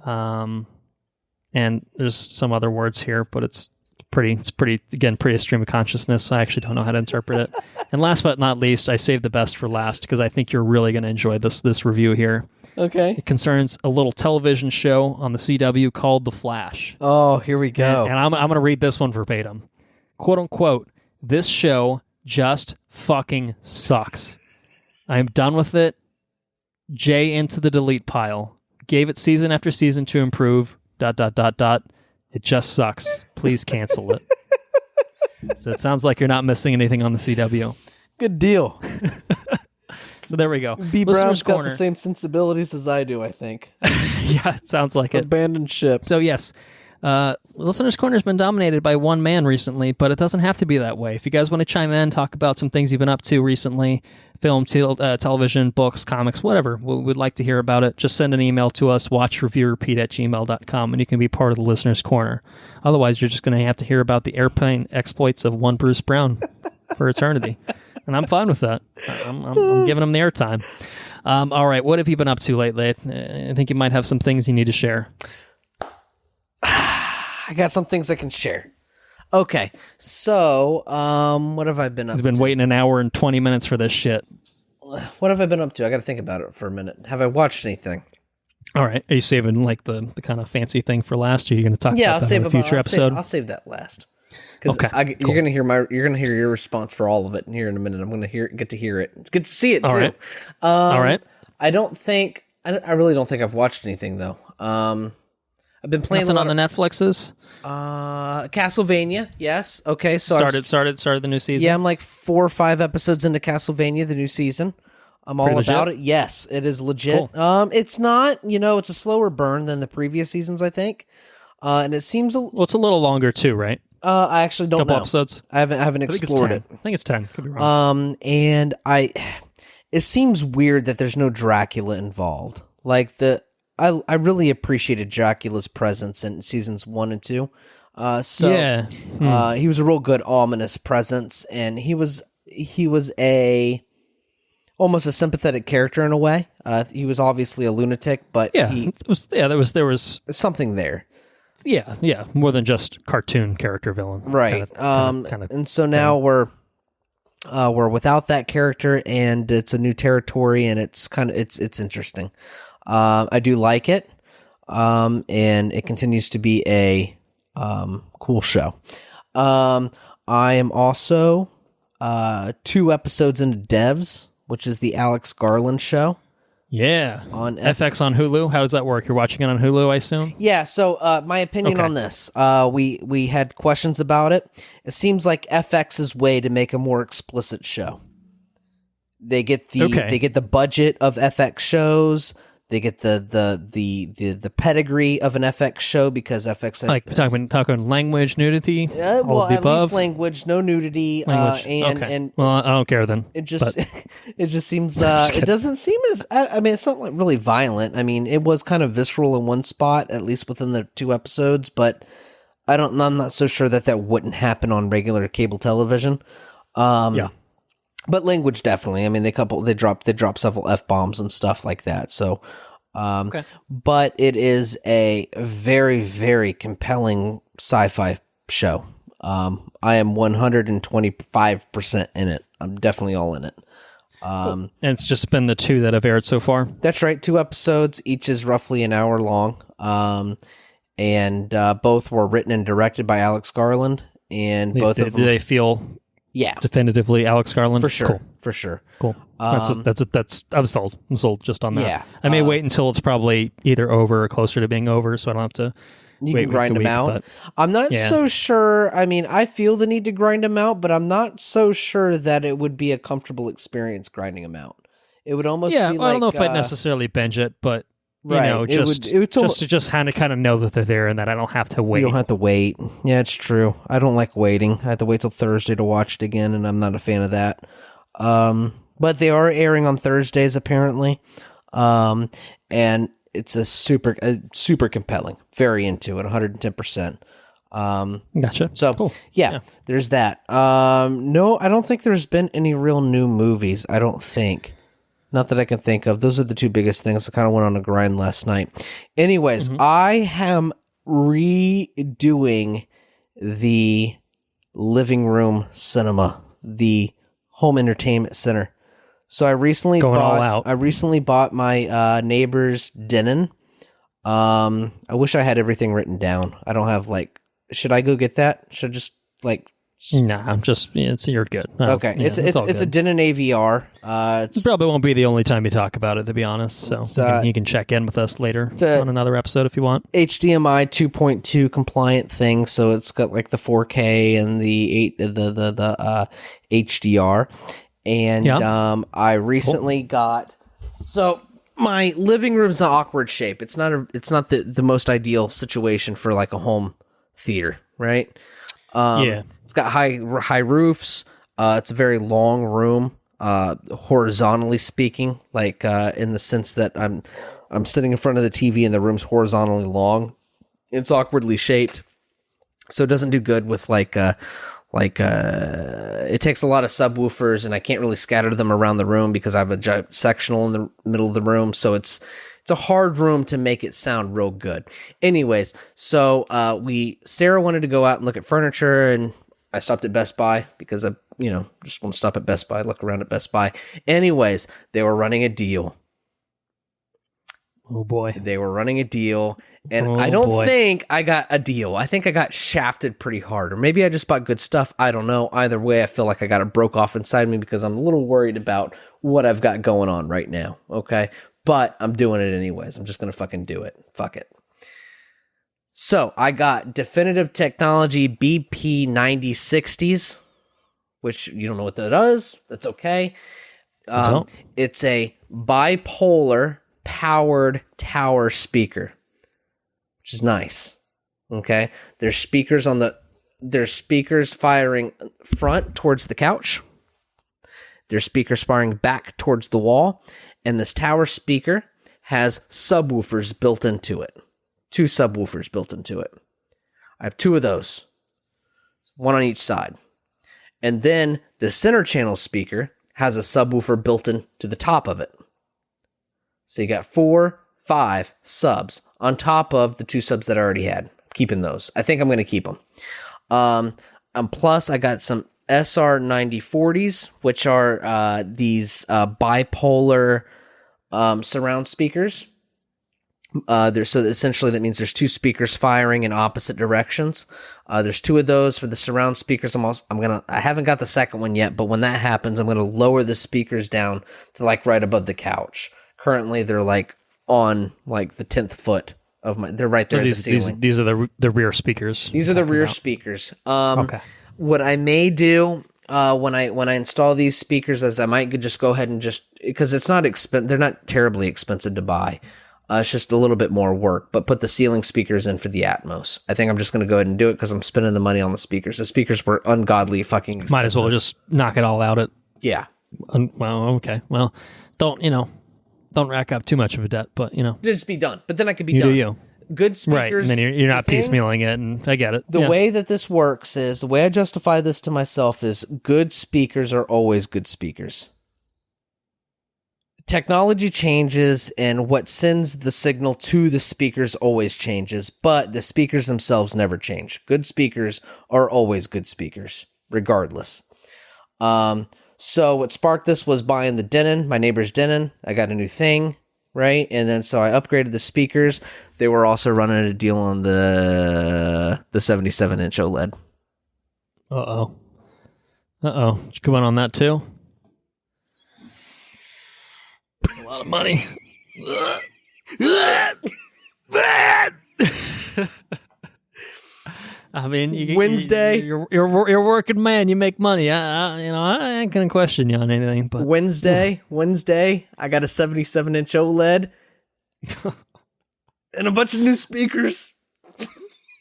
And there's some other words here, but it's pretty, again, pretty a stream of consciousness, so I actually don't know how to interpret it. And last but not least, I saved the best for last because I think you're really going to enjoy this review here. Okay. It concerns a little television show on the CW called The Flash. Oh, here we go. And I'm going to read this one verbatim. Quote unquote, this show just fucking sucks. I'm done with it. J into the delete pile. Gave it season after season to improve. ... It just sucks. Please cancel it. So it sounds like you're not missing anything on the CW. Good deal. So there we go. B. Brown's got the same sensibilities as I do, I think. Yeah, it sounds like it. Abandoned ship. So yes, Listener's Corner has been dominated by one man recently, but it doesn't have to be that way. If you guys want to chime in, talk about some things you've been up to recently, film, television, books, comics, whatever, we'd like to hear about it. Just send an email to us, watchreviewrepeat@gmail.com, and you can be part of the Listener's Corner. Otherwise, you're just going to have to hear about the airplane exploits of one Bruce Brown for eternity. And I'm fine with that. I'm giving him the airtime. All right, what have you been up to lately? I think you might have some things you need to share. I got some things I can share. Okay, so what have I been up to? He's been waiting an hour and 20 minutes for this shit. What have I been up to? I got to think about it for a minute. Have I watched anything? All right. Are you saving like the kind of fancy thing for last? Or are you going to talk about that in a future episode? I'll save that last. Okay, cool. You're gonna hear your response for all of it here in a minute. I'm gonna get to hear it. It's good to see it too. All right. All right. I really don't think I've watched anything though. I've been playing nothing on the Netflixes. Castlevania, yes. Okay, so started the new season. Yeah, I'm like 4 or 5 episodes into Castlevania, the new season. I'm all legit? about it. Yes, it is legit. Cool. It's not, it's a slower burn than the previous seasons, I think. And it seems it's a little longer too, right? I actually don't know. Couple episodes. I haven't explored it. I think it's 10. Could be wrong. And it seems weird that there's no Dracula involved. Like I really appreciated Dracula's presence in seasons 1 and 2. He was a real good ominous presence, and he was almost a sympathetic character in a way. He was obviously a lunatic, but there was something there. Yeah, more than just cartoon character villain, right? And so now we're without that character, and it's a new territory, and it's interesting. I do like it, and it continues to be a cool show. I am also 2 episodes into Devs, which is the Alex Garland show. Yeah. On FX on Hulu. How does that work? You're watching it on Hulu, I assume? Yeah, so my opinion on this, we had questions about it. It seems like FX's way to make a more explicit show. They get the budget of FX shows. They get the pedigree of an FX show because FX like talking language, nudity. At least language, no nudity. And well, I don't care then. It just seems it doesn't seem as. I mean, it's not like really violent. I mean, it was kind of visceral in one spot, at least within the 2 episodes. But I'm not so sure that wouldn't happen on regular cable television. Yeah. But language definitely. I mean, they drop several F-bombs and stuff like that. So, but it is a very, very compelling sci-fi show. I am 125% in it. I'm definitely all in it. And it's just been the 2 that have aired so far. That's right. 2 episodes. Each is roughly an hour long. And both were written and directed by Alex Garland. And both of them. Do they feel Yeah. Definitively Alex Garland? For sure. Cool. For sure. Cool. That's I'm sold. I'm sold just on that. Yeah. I may wait until it's probably either over or closer to being over, so I don't have to You wait can grind week to them week, out. but I'm not so sure. I mean, I feel the need to grind them out, but I'm not so sure that it would be a comfortable experience grinding them out. It would almost be like... I don't know if I'd necessarily binge it, but right. just to kind of know that they're there and that I don't have to wait. You don't have to wait. Yeah, it's true. I don't like waiting. I have to wait till Thursday to watch it again, and I'm not a fan of that. But they are airing on Thursdays, apparently. And it's a super compelling. Very into it, 110%. Gotcha. So, cool. yeah, there's that. No, I don't think there's been any real new movies, I don't think. Not that I can think of. Those are the two biggest things. I kind of went on a grind last night. Anyways, I am redoing the living room cinema, the home entertainment center. So I recently bought my neighbor's Denon. I wish I had everything written down. I don't have should I go get that? Should I just Nah, I'm just you're good. Okay. It's a Denon AVR. It probably won't be the only time you talk about it, to be honest. So you can check in with us later on another episode if you want. HDMI 2.2 compliant thing, so it's got the 4K and the HDR. And I recently got my living room's an awkward shape. It's not the most ideal situation for a home theater, right? It's got high roofs. It's a very long room, horizontally speaking, in the sense that I'm sitting in front of the TV and the room's horizontally long. It's awkwardly shaped, so it doesn't do good with it takes a lot of subwoofers, and I can't really scatter them around the room because I have a giant sectional in the middle of the room, so it's a hard room to make it sound real good. Anyways, so Sarah wanted to go out and look at furniture, and I stopped at Best Buy because I just want to stop at Best Buy, look around at Best Buy. Anyways, they were running a deal. Oh boy. They were running a deal, and I don't think I got a deal. I think I got shafted pretty hard, or maybe I just bought good stuff. I don't know. Either way, I feel like I got it broke off inside me because I'm a little worried about what I've got going on right now, okay? But I'm doing it anyways. I'm just going to fucking do it. Fuck it. So I got Definitive Technology BP 9060s, which you don't know what that is. That's okay. It's a bipolar powered tower speaker, which is nice. Okay. There's speakers firing front towards the couch. There's speakers firing back towards the wall. And this tower speaker has subwoofers built into it. 2 subwoofers built into it. I have 2 of those. 1 on each side. And then the center channel speaker has a subwoofer built into the top of it. So you got 4, 5 subs on top of the 2 subs that I already had. Keeping those. I think I'm going to keep them. And plus, I got some SR 9040s, which are these bipolar surround speakers. So essentially that means there's 2 speakers firing in opposite directions. There's 2 of those for the surround speakers. I haven't got the second one yet, but when that happens, I'm gonna lower the speakers down to right above the couch. Currently, they're on the 10th foot of my. They're right there at the ceiling. These are the rear speakers. These are the rear speakers. Okay. What I may do when I install these speakers is I might just go ahead and because it's not they're not terribly expensive to buy. It's just a little bit more work, but put the ceiling speakers in for the Atmos. I think I'm just going to go ahead and do it because I'm spending the money on the speakers. The speakers were ungodly fucking expensive. Might as well just knock it all out. Yeah. Well, okay. Well, don't rack up too much of a debt, but just be done. But then I could be done. Do you? Good speakers. Right, and then you're not piecemealing it, and I get it. The way that this works is, the way I justify this to myself is, good speakers are always good speakers. Technology changes, and what sends the signal to the speakers always changes, but the speakers themselves never change. Good speakers are always good speakers, regardless. So what sparked this was buying the Denon, my neighbor's Denon. I got a new thing, right? And then so I upgraded the speakers. They were also running a deal on the 77-inch OLED. Uh-oh. Uh-oh. Did you go on that too? That's a lot of money. I mean, Wednesday. You're a working man. You make money. I ain't gonna question you on anything. But Wednesday, I got a 77-inch OLED and a bunch of new speakers.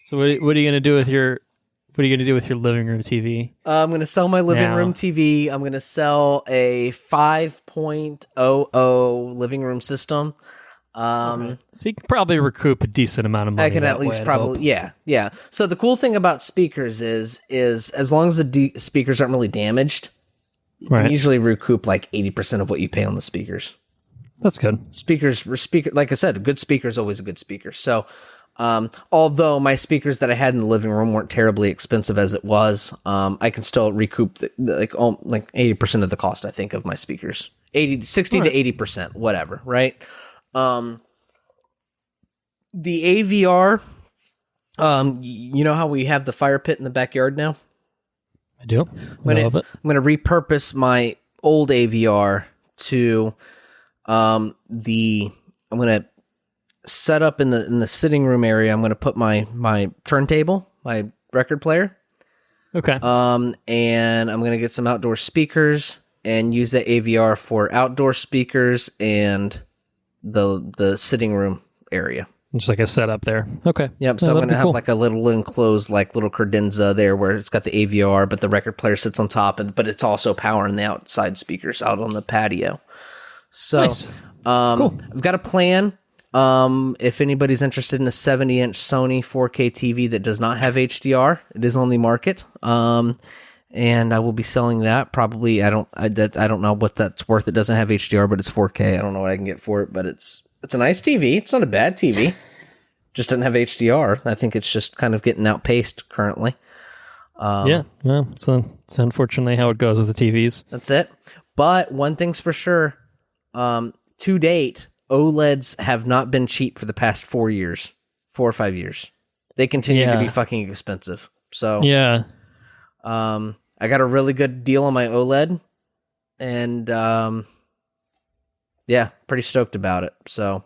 So what are you gonna do with your living room TV? I'm gonna sell my living room TV. I'm gonna sell a 5.00 living room system. Okay. So you can probably recoup a decent amount of money. I can at least probably, yeah. So the cool thing about speakers is as long as the speakers aren't really damaged, you can usually recoup like 80% of what you pay on the speakers. That's good. Speakers, like I said, a good speaker is always a good speaker. So, although my speakers that I had in the living room weren't terribly expensive as it was, I can still recoup like 80% of the cost, I think, of my speakers. 60 to 80%, whatever, right? The AVR, you know how we have the fire pit in the backyard now? I do. I'm going to repurpose my old AVR to I'm going to set up in the sitting room area. I'm going to put my turntable, my record player. Okay. And I'm going to get some outdoor speakers and use that AVR for outdoor speakers and the sitting room area. Just like a setup there. Okay. Yep. So I'm going to have like a little enclosed, like little credenza there where it's got the AVR, but the record player sits on top, but it's also powering the outside speakers out on the patio. So, nice. Cool. I've got a plan. If anybody's interested in a 70-inch Sony 4K TV that does not have HDR, it is on the market. And I will be selling that. Probably, I don't know what that's worth. It doesn't have HDR, but it's 4K. I don't know what I can get for it, but it's a nice TV. It's not a bad TV. Just doesn't have HDR. I think it's just kind of getting outpaced currently. Yeah, well, it's unfortunately how it goes with the TVs. That's it. But one thing's for sure. To date, OLEDs have not been cheap for the past 4 or 5 years. They continue to be fucking expensive. So yeah. I got a really good deal on my OLED, and pretty stoked about it. So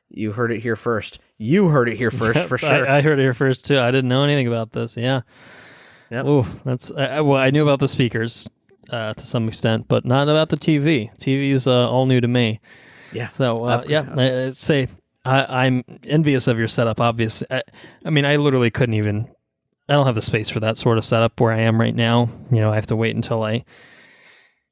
you heard it here first. For sure. I heard it here first too. I didn't know anything about this. Yeah. Yep. Oh, that's well. I knew about the speakers to some extent, but not about the TV. TV's all new to me. Yeah. So I'd say I'm envious of your setup. Obviously, I mean, I literally couldn't even. I don't have the space for that sort of setup where I am right now. I have to wait until I,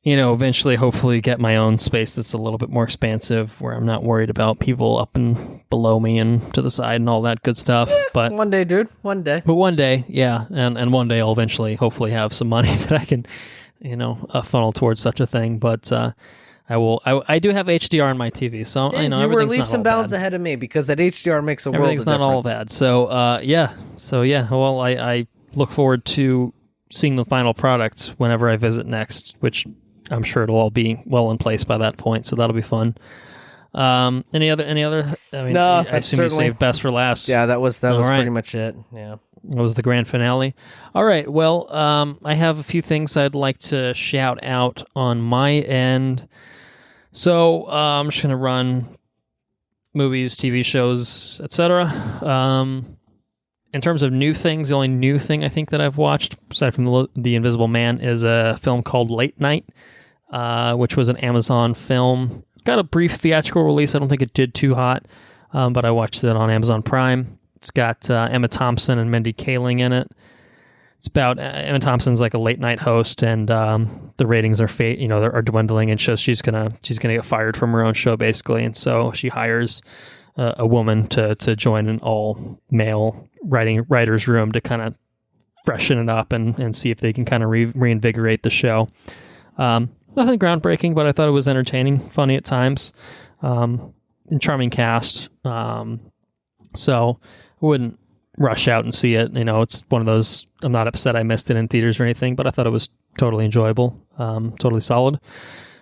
eventually hopefully get my own space that's a little bit more expansive where I'm not worried about people up and below me and to the side and all that good stuff. Yeah, but one day, dude, one day. But one day, yeah. And one day I'll eventually hopefully have some money that I can, funnel towards such a thing. But I do have HDR on my TV, so I know you were everything's leaps not and all bounds bad. ahead of me because that HDR makes a world of difference. Everything's not all bad. So yeah. Well, I look forward to seeing the final product whenever I visit next, which I'm sure it'll all be well in place by that point. So that'll be fun. Any other? I mean, no, I assume you saved best for last. Yeah, that was pretty much it. Yeah. That was the grand finale. All right. Well, I have a few things I'd like to shout out on my end. So I'm just going to run movies, TV shows, etc. In terms of new things, the only new thing I think that I've watched, aside from The Invisible Man, is a film called Late Night, which was an Amazon film. Got a brief theatrical release. I don't think it did too hot, but I watched it on Amazon Prime. It's got Emma Thompson and Mindy Kaling in it. It's about Emma Thompson's like a late night host, and the ratings are are dwindling, and so she's gonna get fired from her own show basically, and so she hires a woman to join an all male writer's room to kind of freshen it up and see if they can kind of reinvigorate the show. Nothing groundbreaking, but I thought it was entertaining, funny at times, and charming cast. So I wouldn't rush out and see it. It's one of those, I'm not upset I missed it in theaters or anything, but I thought it was totally enjoyable, totally solid.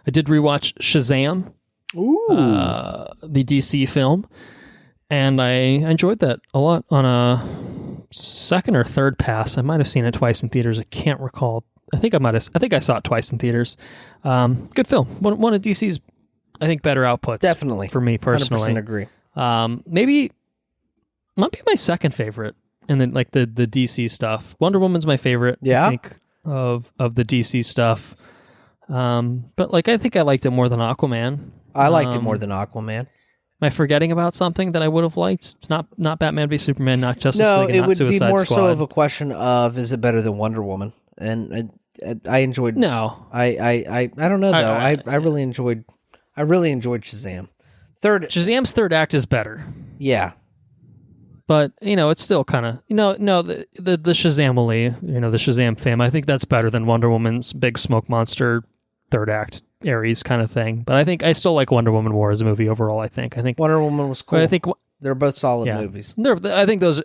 I did rewatch Shazam, the DC film, and I enjoyed that a lot on a second or third pass. I might have seen it twice in theaters. I can't recall I think I saw it twice in theaters. Good film. One of DC's, I think, better outputs. Definitely. For me personally. 100% agree. Maybe might be my second favorite, and then like the DC stuff. Wonder Woman's my favorite. Yeah. I think of the DC stuff. But like I think I liked it more than Aquaman. I liked it more than Aquaman. Am I forgetting about something that I would have liked? It's not Batman v Superman, not Justice League, and it not would Suicide be more Squad. so of a question of, is it better than Wonder Woman? And I enjoyed. No, I don't know though. I really enjoyed Shazam. Shazam's third act is better. Yeah, but it's still kind of the Shazam-ly, the Shazam fam. I think that's better than Wonder Woman's big smoke monster third act Ares kind of thing. But I think I still like Wonder Woman more as a movie overall. I think Wonder Woman was cool. But I think they're both solid movies. I think those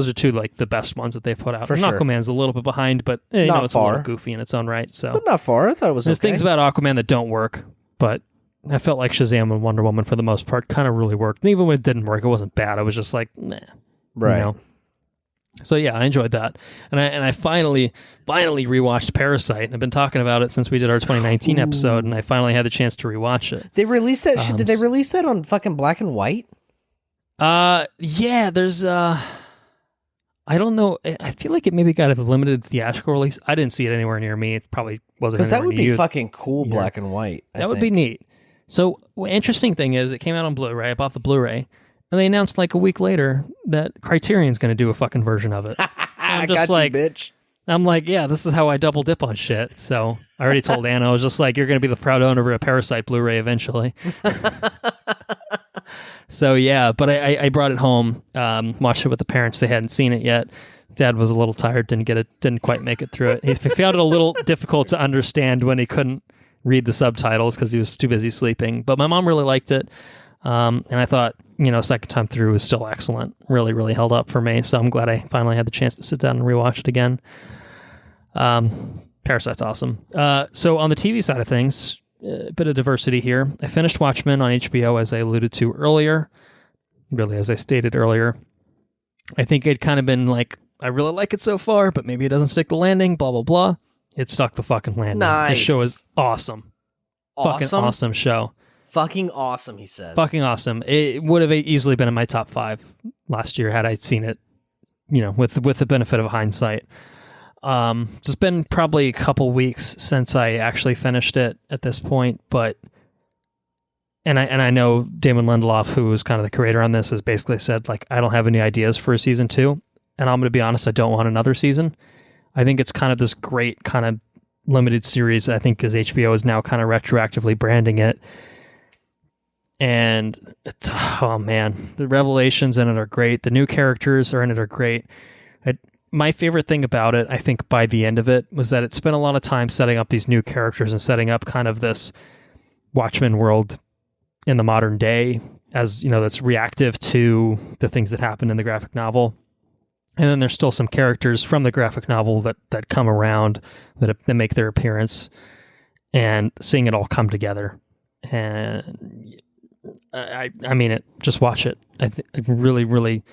are two like the best ones that they've put out. For sure. Aquaman's a little bit behind, but not it's far. a little goofy in its own right. So, but not far. I thought it was. There's okay. things about Aquaman that don't work, but I felt like Shazam and Wonder Woman for the most part kind of really worked. And even when it didn't work, it wasn't bad. I was just like, nah. Right. So yeah, I enjoyed that, and I finally rewatched Parasite. I've been talking about it since we did our 2019 episode, and I finally had the chance to rewatch it. They released that. Did they release that on fucking black and white? Yeah. There's I don't know. I feel like it maybe got a limited theatrical release. I didn't see it anywhere near me. It probably wasn't. Because that would be you. fucking cool, black and white. That would be neat. So, interesting thing is, it came out on Blu-ray. I bought the Blu-ray. And they announced like a week later that Criterion's going to do a fucking version of it. I'm just like, bitch. I'm like, yeah, this is how I double dip on shit. So I already told Anna, I was just like, you're going to be the proud owner of a Parasite Blu-ray eventually. So yeah, but I brought it home, watched it with the parents. They hadn't seen it yet. Dad was a little tired, didn't quite make it through it. He found it a little difficult to understand when he couldn't read the subtitles because he was too busy sleeping. But my mom really liked it. And I thought, second time through was still excellent. Really, really held up for me. So I'm glad I finally had the chance to sit down and rewatch it again. Parasite's awesome. So on the TV side of things, a bit of diversity here. I finished Watchmen on HBO, as I alluded to earlier. Really, as I stated earlier. I think it'd kind of been like, I really like it so far, but maybe it doesn't stick the landing, blah, blah, blah. It stuck the fucking landing. Nice. This show is awesome. Fucking awesome show. Fucking awesome, he says. Fucking awesome. It would have easily been in my top 5 last year had I seen it, with the benefit of hindsight. It's been probably a couple weeks since I actually finished it at this point, but and I know Damon Lindelof, who was kind of the creator on this, has basically said, like, I don't have any ideas for a season 2, and I'm going to be honest, I don't want another season. I think it's kind of this great kind of limited series, I think, because HBO is now kind of retroactively branding it. And it's, oh man, the revelations in it are great. The new characters in it are great. My favorite thing about it, I think, by the end of it, was that it spent a lot of time setting up these new characters and setting up kind of this Watchmen world in the modern day, as that's reactive to the things that happened in the graphic novel. And then there's still some characters from the graphic novel that come around, that make their appearance, and seeing it all come together. And I mean it. Just watch it. I really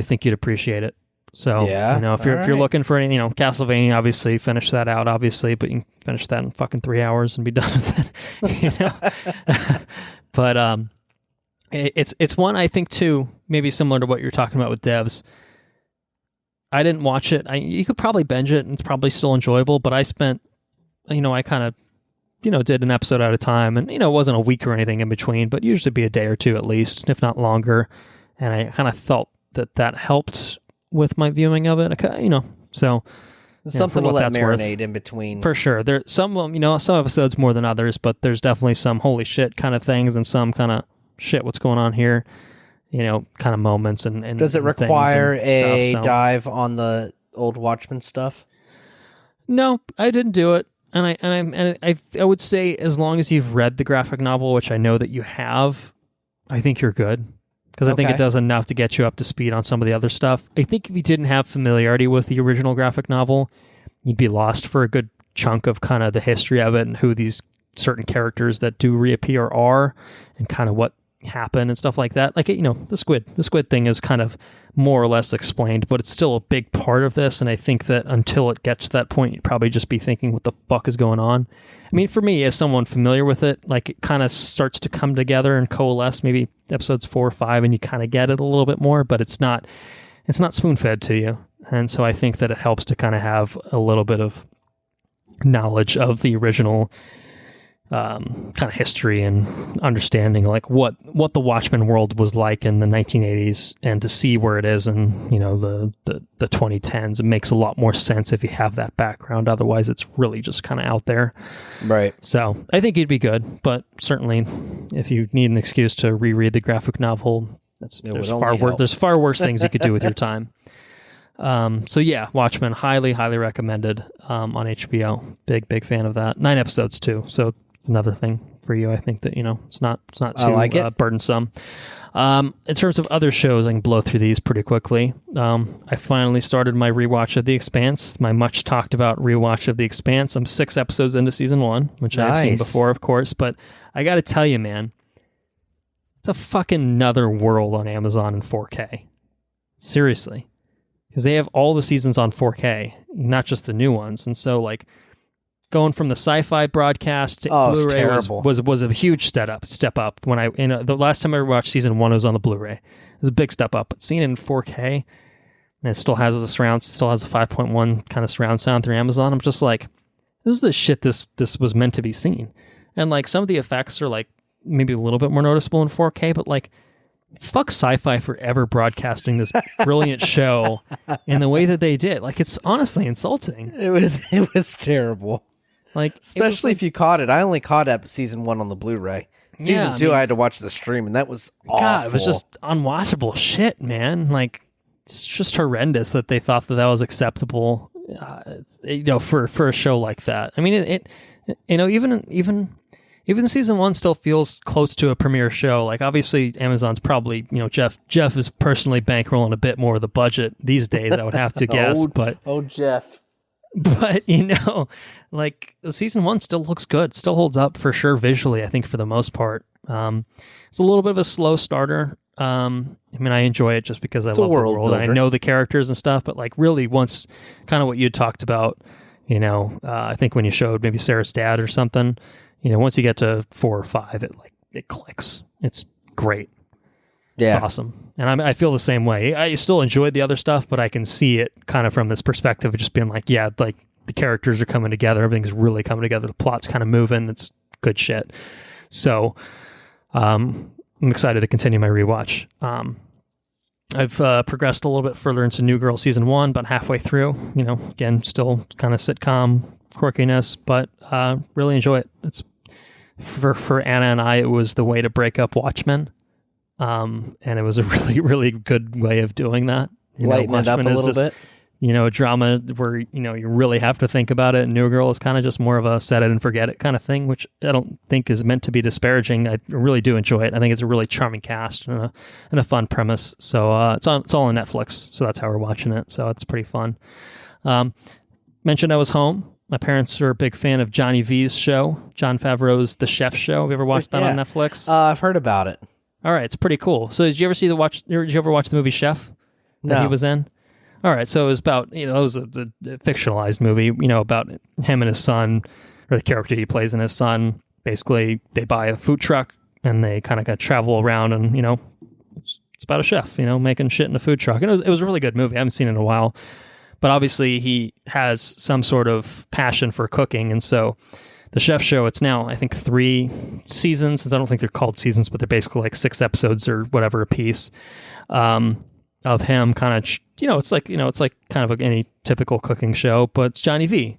think you'd appreciate it. So yeah, if you're looking for any, Castlevania, obviously finish that out, obviously, but you can finish that in fucking 3 hours and be done with it. But it's one, I think, too, maybe similar to what you're talking about with devs. I didn't watch it. You could probably binge it and it's probably still enjoyable, but I spent, I kind of, did an episode at a time, and, it wasn't a week or anything in between, but usually be a day or two at least, if not longer. And I kind of felt that helped with my viewing of it, so something to let marinate in between. For sure. There's some episodes more than others, but there's definitely some holy shit kind of things and some kind of shit, what's going on here, kind of moments and does it require a dive on the old Watchmen stuff? No, I didn't do it. And I would say, as long as you've read the graphic novel, which I know that you have, I think you're good. Because I think it does enough to get you up to speed on some of the other stuff. I think if you didn't have familiarity with the original graphic novel, you'd be lost for a good chunk of kind of the history of it and who these certain characters that do reappear are, and kind of what happen and stuff like that. Like, the squid thing is kind of more or less explained, but it's still a big part of this. And I think that until it gets to that point, you'd probably just be thinking, what the fuck is going on? I mean, for me, as someone familiar with it, like, it kind of starts to come together and coalesce, maybe episodes 4 or 5, and you kind of get it a little bit more, but it's not spoon-fed to you. And so I think that it helps to kind of have a little bit of knowledge of the original kind of history and understanding, like what the Watchmen world was like in the 1980s, and to see where it is in the 2010s. It makes a lot more sense if you have that background. Otherwise, it's really just kind of out there. Right. So I think it'd be good, but certainly if you need an excuse to reread the graphic novel, there's far worse things you could do with your time. So yeah, Watchmen, highly recommended on HBO. Big fan of that. 9 episodes too, so it's another thing for you. I think that it's not too burdensome. In terms of other shows, I can blow through these pretty quickly. I finally started my rewatch of The Expanse, my much talked about rewatch of The Expanse. I'm 6 episodes into season 1, which I've seen before, of course, but I got to tell you, man, it's a fucking another world on Amazon in 4K. Seriously. Because they have all the seasons on 4K, not just the new ones. And so, like, going from the sci-fi broadcast to Blu-ray was a huge step up. When the last time I watched season 1, it was on the Blu-ray. It was a big step up. But seeing it in 4K, and it still has a 5.1 kind of surround sound through Amazon, I'm just like, this is the shit this was meant to be seen. And, like, some of the effects are, like, maybe a little bit more noticeable in 4K, but, like, fuck sci-fi for ever broadcasting this brilliant show in the way that they did. Like, it's honestly insulting. It was terrible. Like, especially if you caught it. I only caught season 1 on the Blu-ray. Season 2, I had to watch the stream, and that was awful. God, it was just unwatchable shit, man. Like, it's just horrendous that they thought that was acceptable. For a show like that. I mean, even season 1 still feels close to a premiere show. Like, obviously, Amazon's probably, Jeff is personally bankrolling a bit more of the budget these days, I would have to guess. Jeff. But, like, season 1 still looks good, still holds up for sure visually, I think, for the most part. It's a little bit of a slow starter. I mean, I enjoy it just because I love the world and I know the characters and stuff, but, like, really once, kind of what you talked about, I think when you showed maybe Sarah's dad or something, once you get to 4 or 5, it clicks. It's great. Yeah. It's awesome. And I feel the same way. I still enjoyed the other stuff, but I can see it kind of from this perspective of just being like, yeah, like, the characters are coming together. Everything's really coming together. The plot's kind of moving. It's good shit. So I'm excited to continue my rewatch. I've progressed a little bit further into New Girl season 1, about halfway through. Again, still kind of sitcom quirkiness, but really enjoy it. It's for Anna and I, it was the way to break up Watchmen. And it was a really, really good way of doing that. Lighten it up a little bit. A drama where, you really have to think about it. And New Girl is kind of just more of a set it and forget it kind of thing, which I don't think is meant to be disparaging. I really do enjoy it. I think it's a really charming cast and a fun premise. So it's all on Netflix. So that's how we're watching it. So it's pretty fun. Mentioned I was home. My parents are a big fan of Johnny V's show, Jon Favreau's The Chef Show. Have you ever watched that on Netflix? I've heard about it. All right, it's pretty cool. So did you ever watch the movie Chef that he was in? All right, so it was about, it was a fictionalized movie, about him and his son, or the character he plays and his son. Basically, they buy a food truck and they kind of travel around and, it's about a chef, making shit in a food truck. And it was a really good movie. I haven't seen it in a while. But obviously he has some sort of passion for cooking. And so the Chef Show, it's now, I think, 3 seasons. I don't think they're called seasons, but they're basically like 6 episodes or whatever a piece of him kind of, it's like kind of any typical cooking show, but it's Johnny V.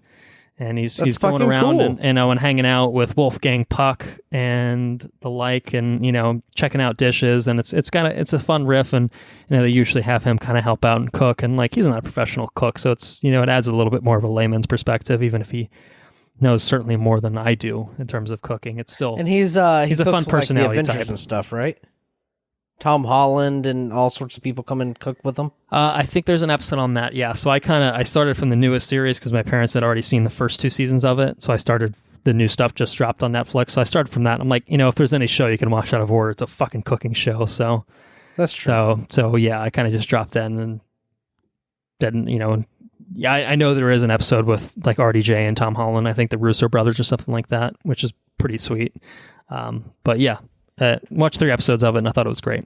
And he's going around cool. and hanging out with Wolfgang Puck and the like, and checking out dishes, and it's a fun riff, and they usually have him kind of help out and cook, and like he's not a professional cook, so it's it adds a little bit more of a layman's perspective, even if he knows certainly more than I do in terms of cooking. It's still he's a fun personality like the Avengers type and stuff, right? Tom Holland and all sorts of people come and cook with them? I think there's an episode on that, yeah. So I started from the newest series because my parents had already seen the first 2 seasons of it. So I started the new stuff just dropped on Netflix. So I started from that. I'm like, if there's any show you can watch out of order, it's a fucking cooking show. So that's true. So yeah, I kind of just dropped in and didn't, yeah, I know there is an episode with like RDJ and Tom Holland. I think the Russo brothers or something like that, which is pretty sweet. But yeah, watched 3 episodes of it and I thought it was great.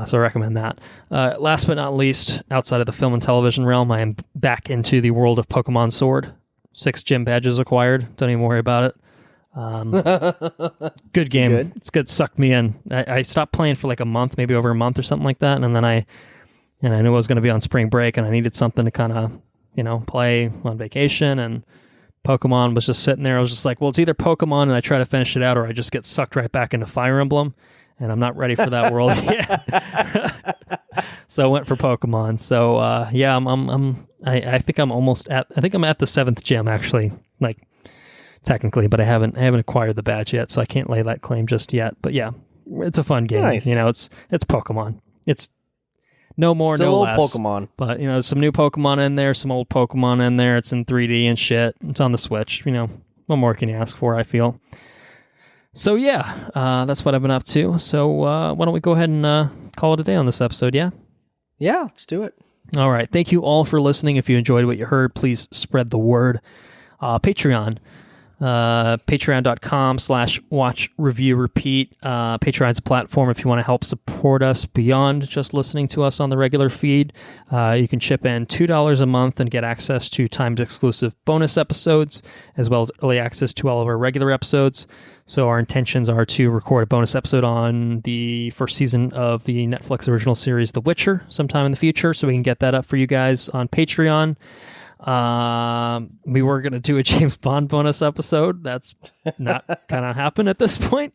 So I recommend that. Last but not least, outside of the film and television realm, I am back into the world of Pokemon Sword. 6 gym badges acquired. Don't even worry about it. Good game. It's good. Sucked me in. I stopped playing for like a month, maybe over a month or something like that. And then I knew I was going to be on spring break and I needed something to kind of, play on vacation. And Pokemon was just sitting there. I was just like, well, it's either Pokemon and I try to finish it out or I just get sucked right back into Fire Emblem. And I'm not ready for that world yet. So I went for Pokemon. So yeah, I think I'm almost at. I think I'm at the 7th gym actually, like technically, but I haven't acquired the badge yet, so I can't lay that claim just yet. But yeah, it's a fun game. Nice. It's Pokemon. It's no more, still no less. Pokemon. But some new Pokemon in there, some old Pokemon in there. It's in 3D and shit. It's on the Switch. What more can you ask for? I feel. So yeah, that's what I've been up to. So why don't we go ahead and call it a day on this episode, yeah? Yeah, let's do it. All right. Thank you all for listening. If you enjoyed what you heard, please spread the word. Patreon. Patreon.com/watch review repeat. Patreon's a platform if you want to help support us beyond just listening to us on the regular feed. You can chip in $2 a month and get access to timed exclusive bonus episodes, as well as early access to all of our regular episodes. So our intentions are to record a bonus episode on the first season of the Netflix original series The Witcher sometime in the future, so we can get that up for you guys on Patreon. We were going to do a James Bond bonus episode. That's not going to happen at this point.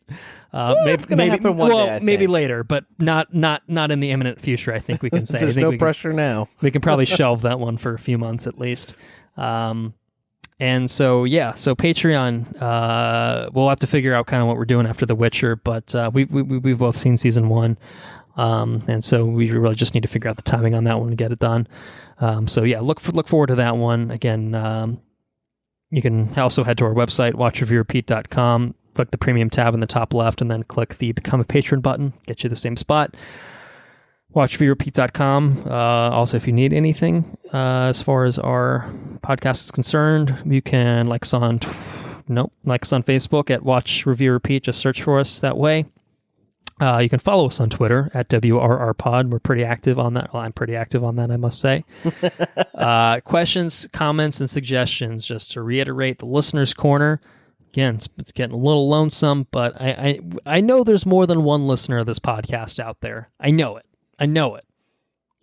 It's going to happen one day, maybe later, but not in the imminent future, I think we can say. There's no pressure now. We can probably shelve that one for a few months at least. And so, yeah, so Patreon, we'll have to figure out kind of what we're doing after The Witcher, but we've both seen season 1. And so we really just need to figure out the timing on that one to get it done. So yeah, look forward to that one. Again, you can also head to our website, watchreviewrepeat.com, click the premium tab in the top left, and then click the Become a Patron button, get you the same spot. Watchreviewrepeat.com. Also, if you need anything as far as our podcast is concerned, you can like us on Facebook at Watch Review Repeat. Just search for us that way. You can follow us on Twitter at WRRPod. We're pretty active on that. Well, I'm pretty active on that, I must say. Questions, comments, and suggestions. Just to reiterate, the Listener's Corner. Again, it's getting a little lonesome, but I know there's more than one listener of this podcast out there. I know it.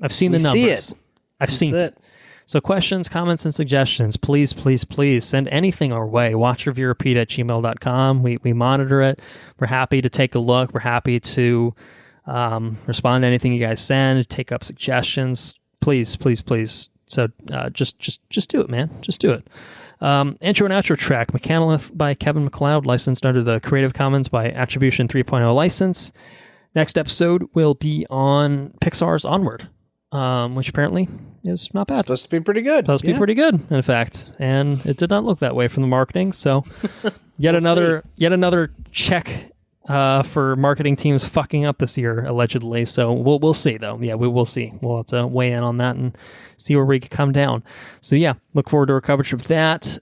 I've seen the numbers. See it. I've seen it. So questions, comments, and suggestions, please send anything our way. watchreviewrepeat@gmail.com. We monitor it. We're happy to take a look. We're happy to respond to anything you guys send, take up suggestions. Please. So just do it, man. Just do it. Intro and outro track, Mechanolith by Kevin MacLeod, licensed under the Creative Commons by Attribution 3.0 license. Next episode will be on Pixar's Onward, which apparently is not bad. It's supposed to be pretty good. Supposed to be pretty good, in fact. And it did not look that way from the marketing. So yet another check for marketing teams fucking up this year, allegedly. So we'll see, though. Yeah, we will see. We'll have to weigh in on that and see where we can come down. So yeah, look forward to our coverage of that.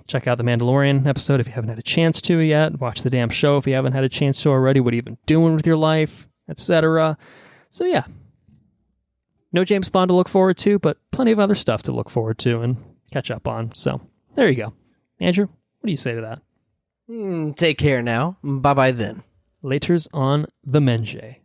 Check out the Mandalorian episode if you haven't had a chance to yet. Watch the damn show if you haven't had a chance to already. What have you been doing with your life, etc. So yeah. No James Bond to look forward to, but plenty of other stuff to look forward to and catch up on. So there you go. Andrew, what do you say to that? Take care now. Bye-bye then. Laters on the Menjay.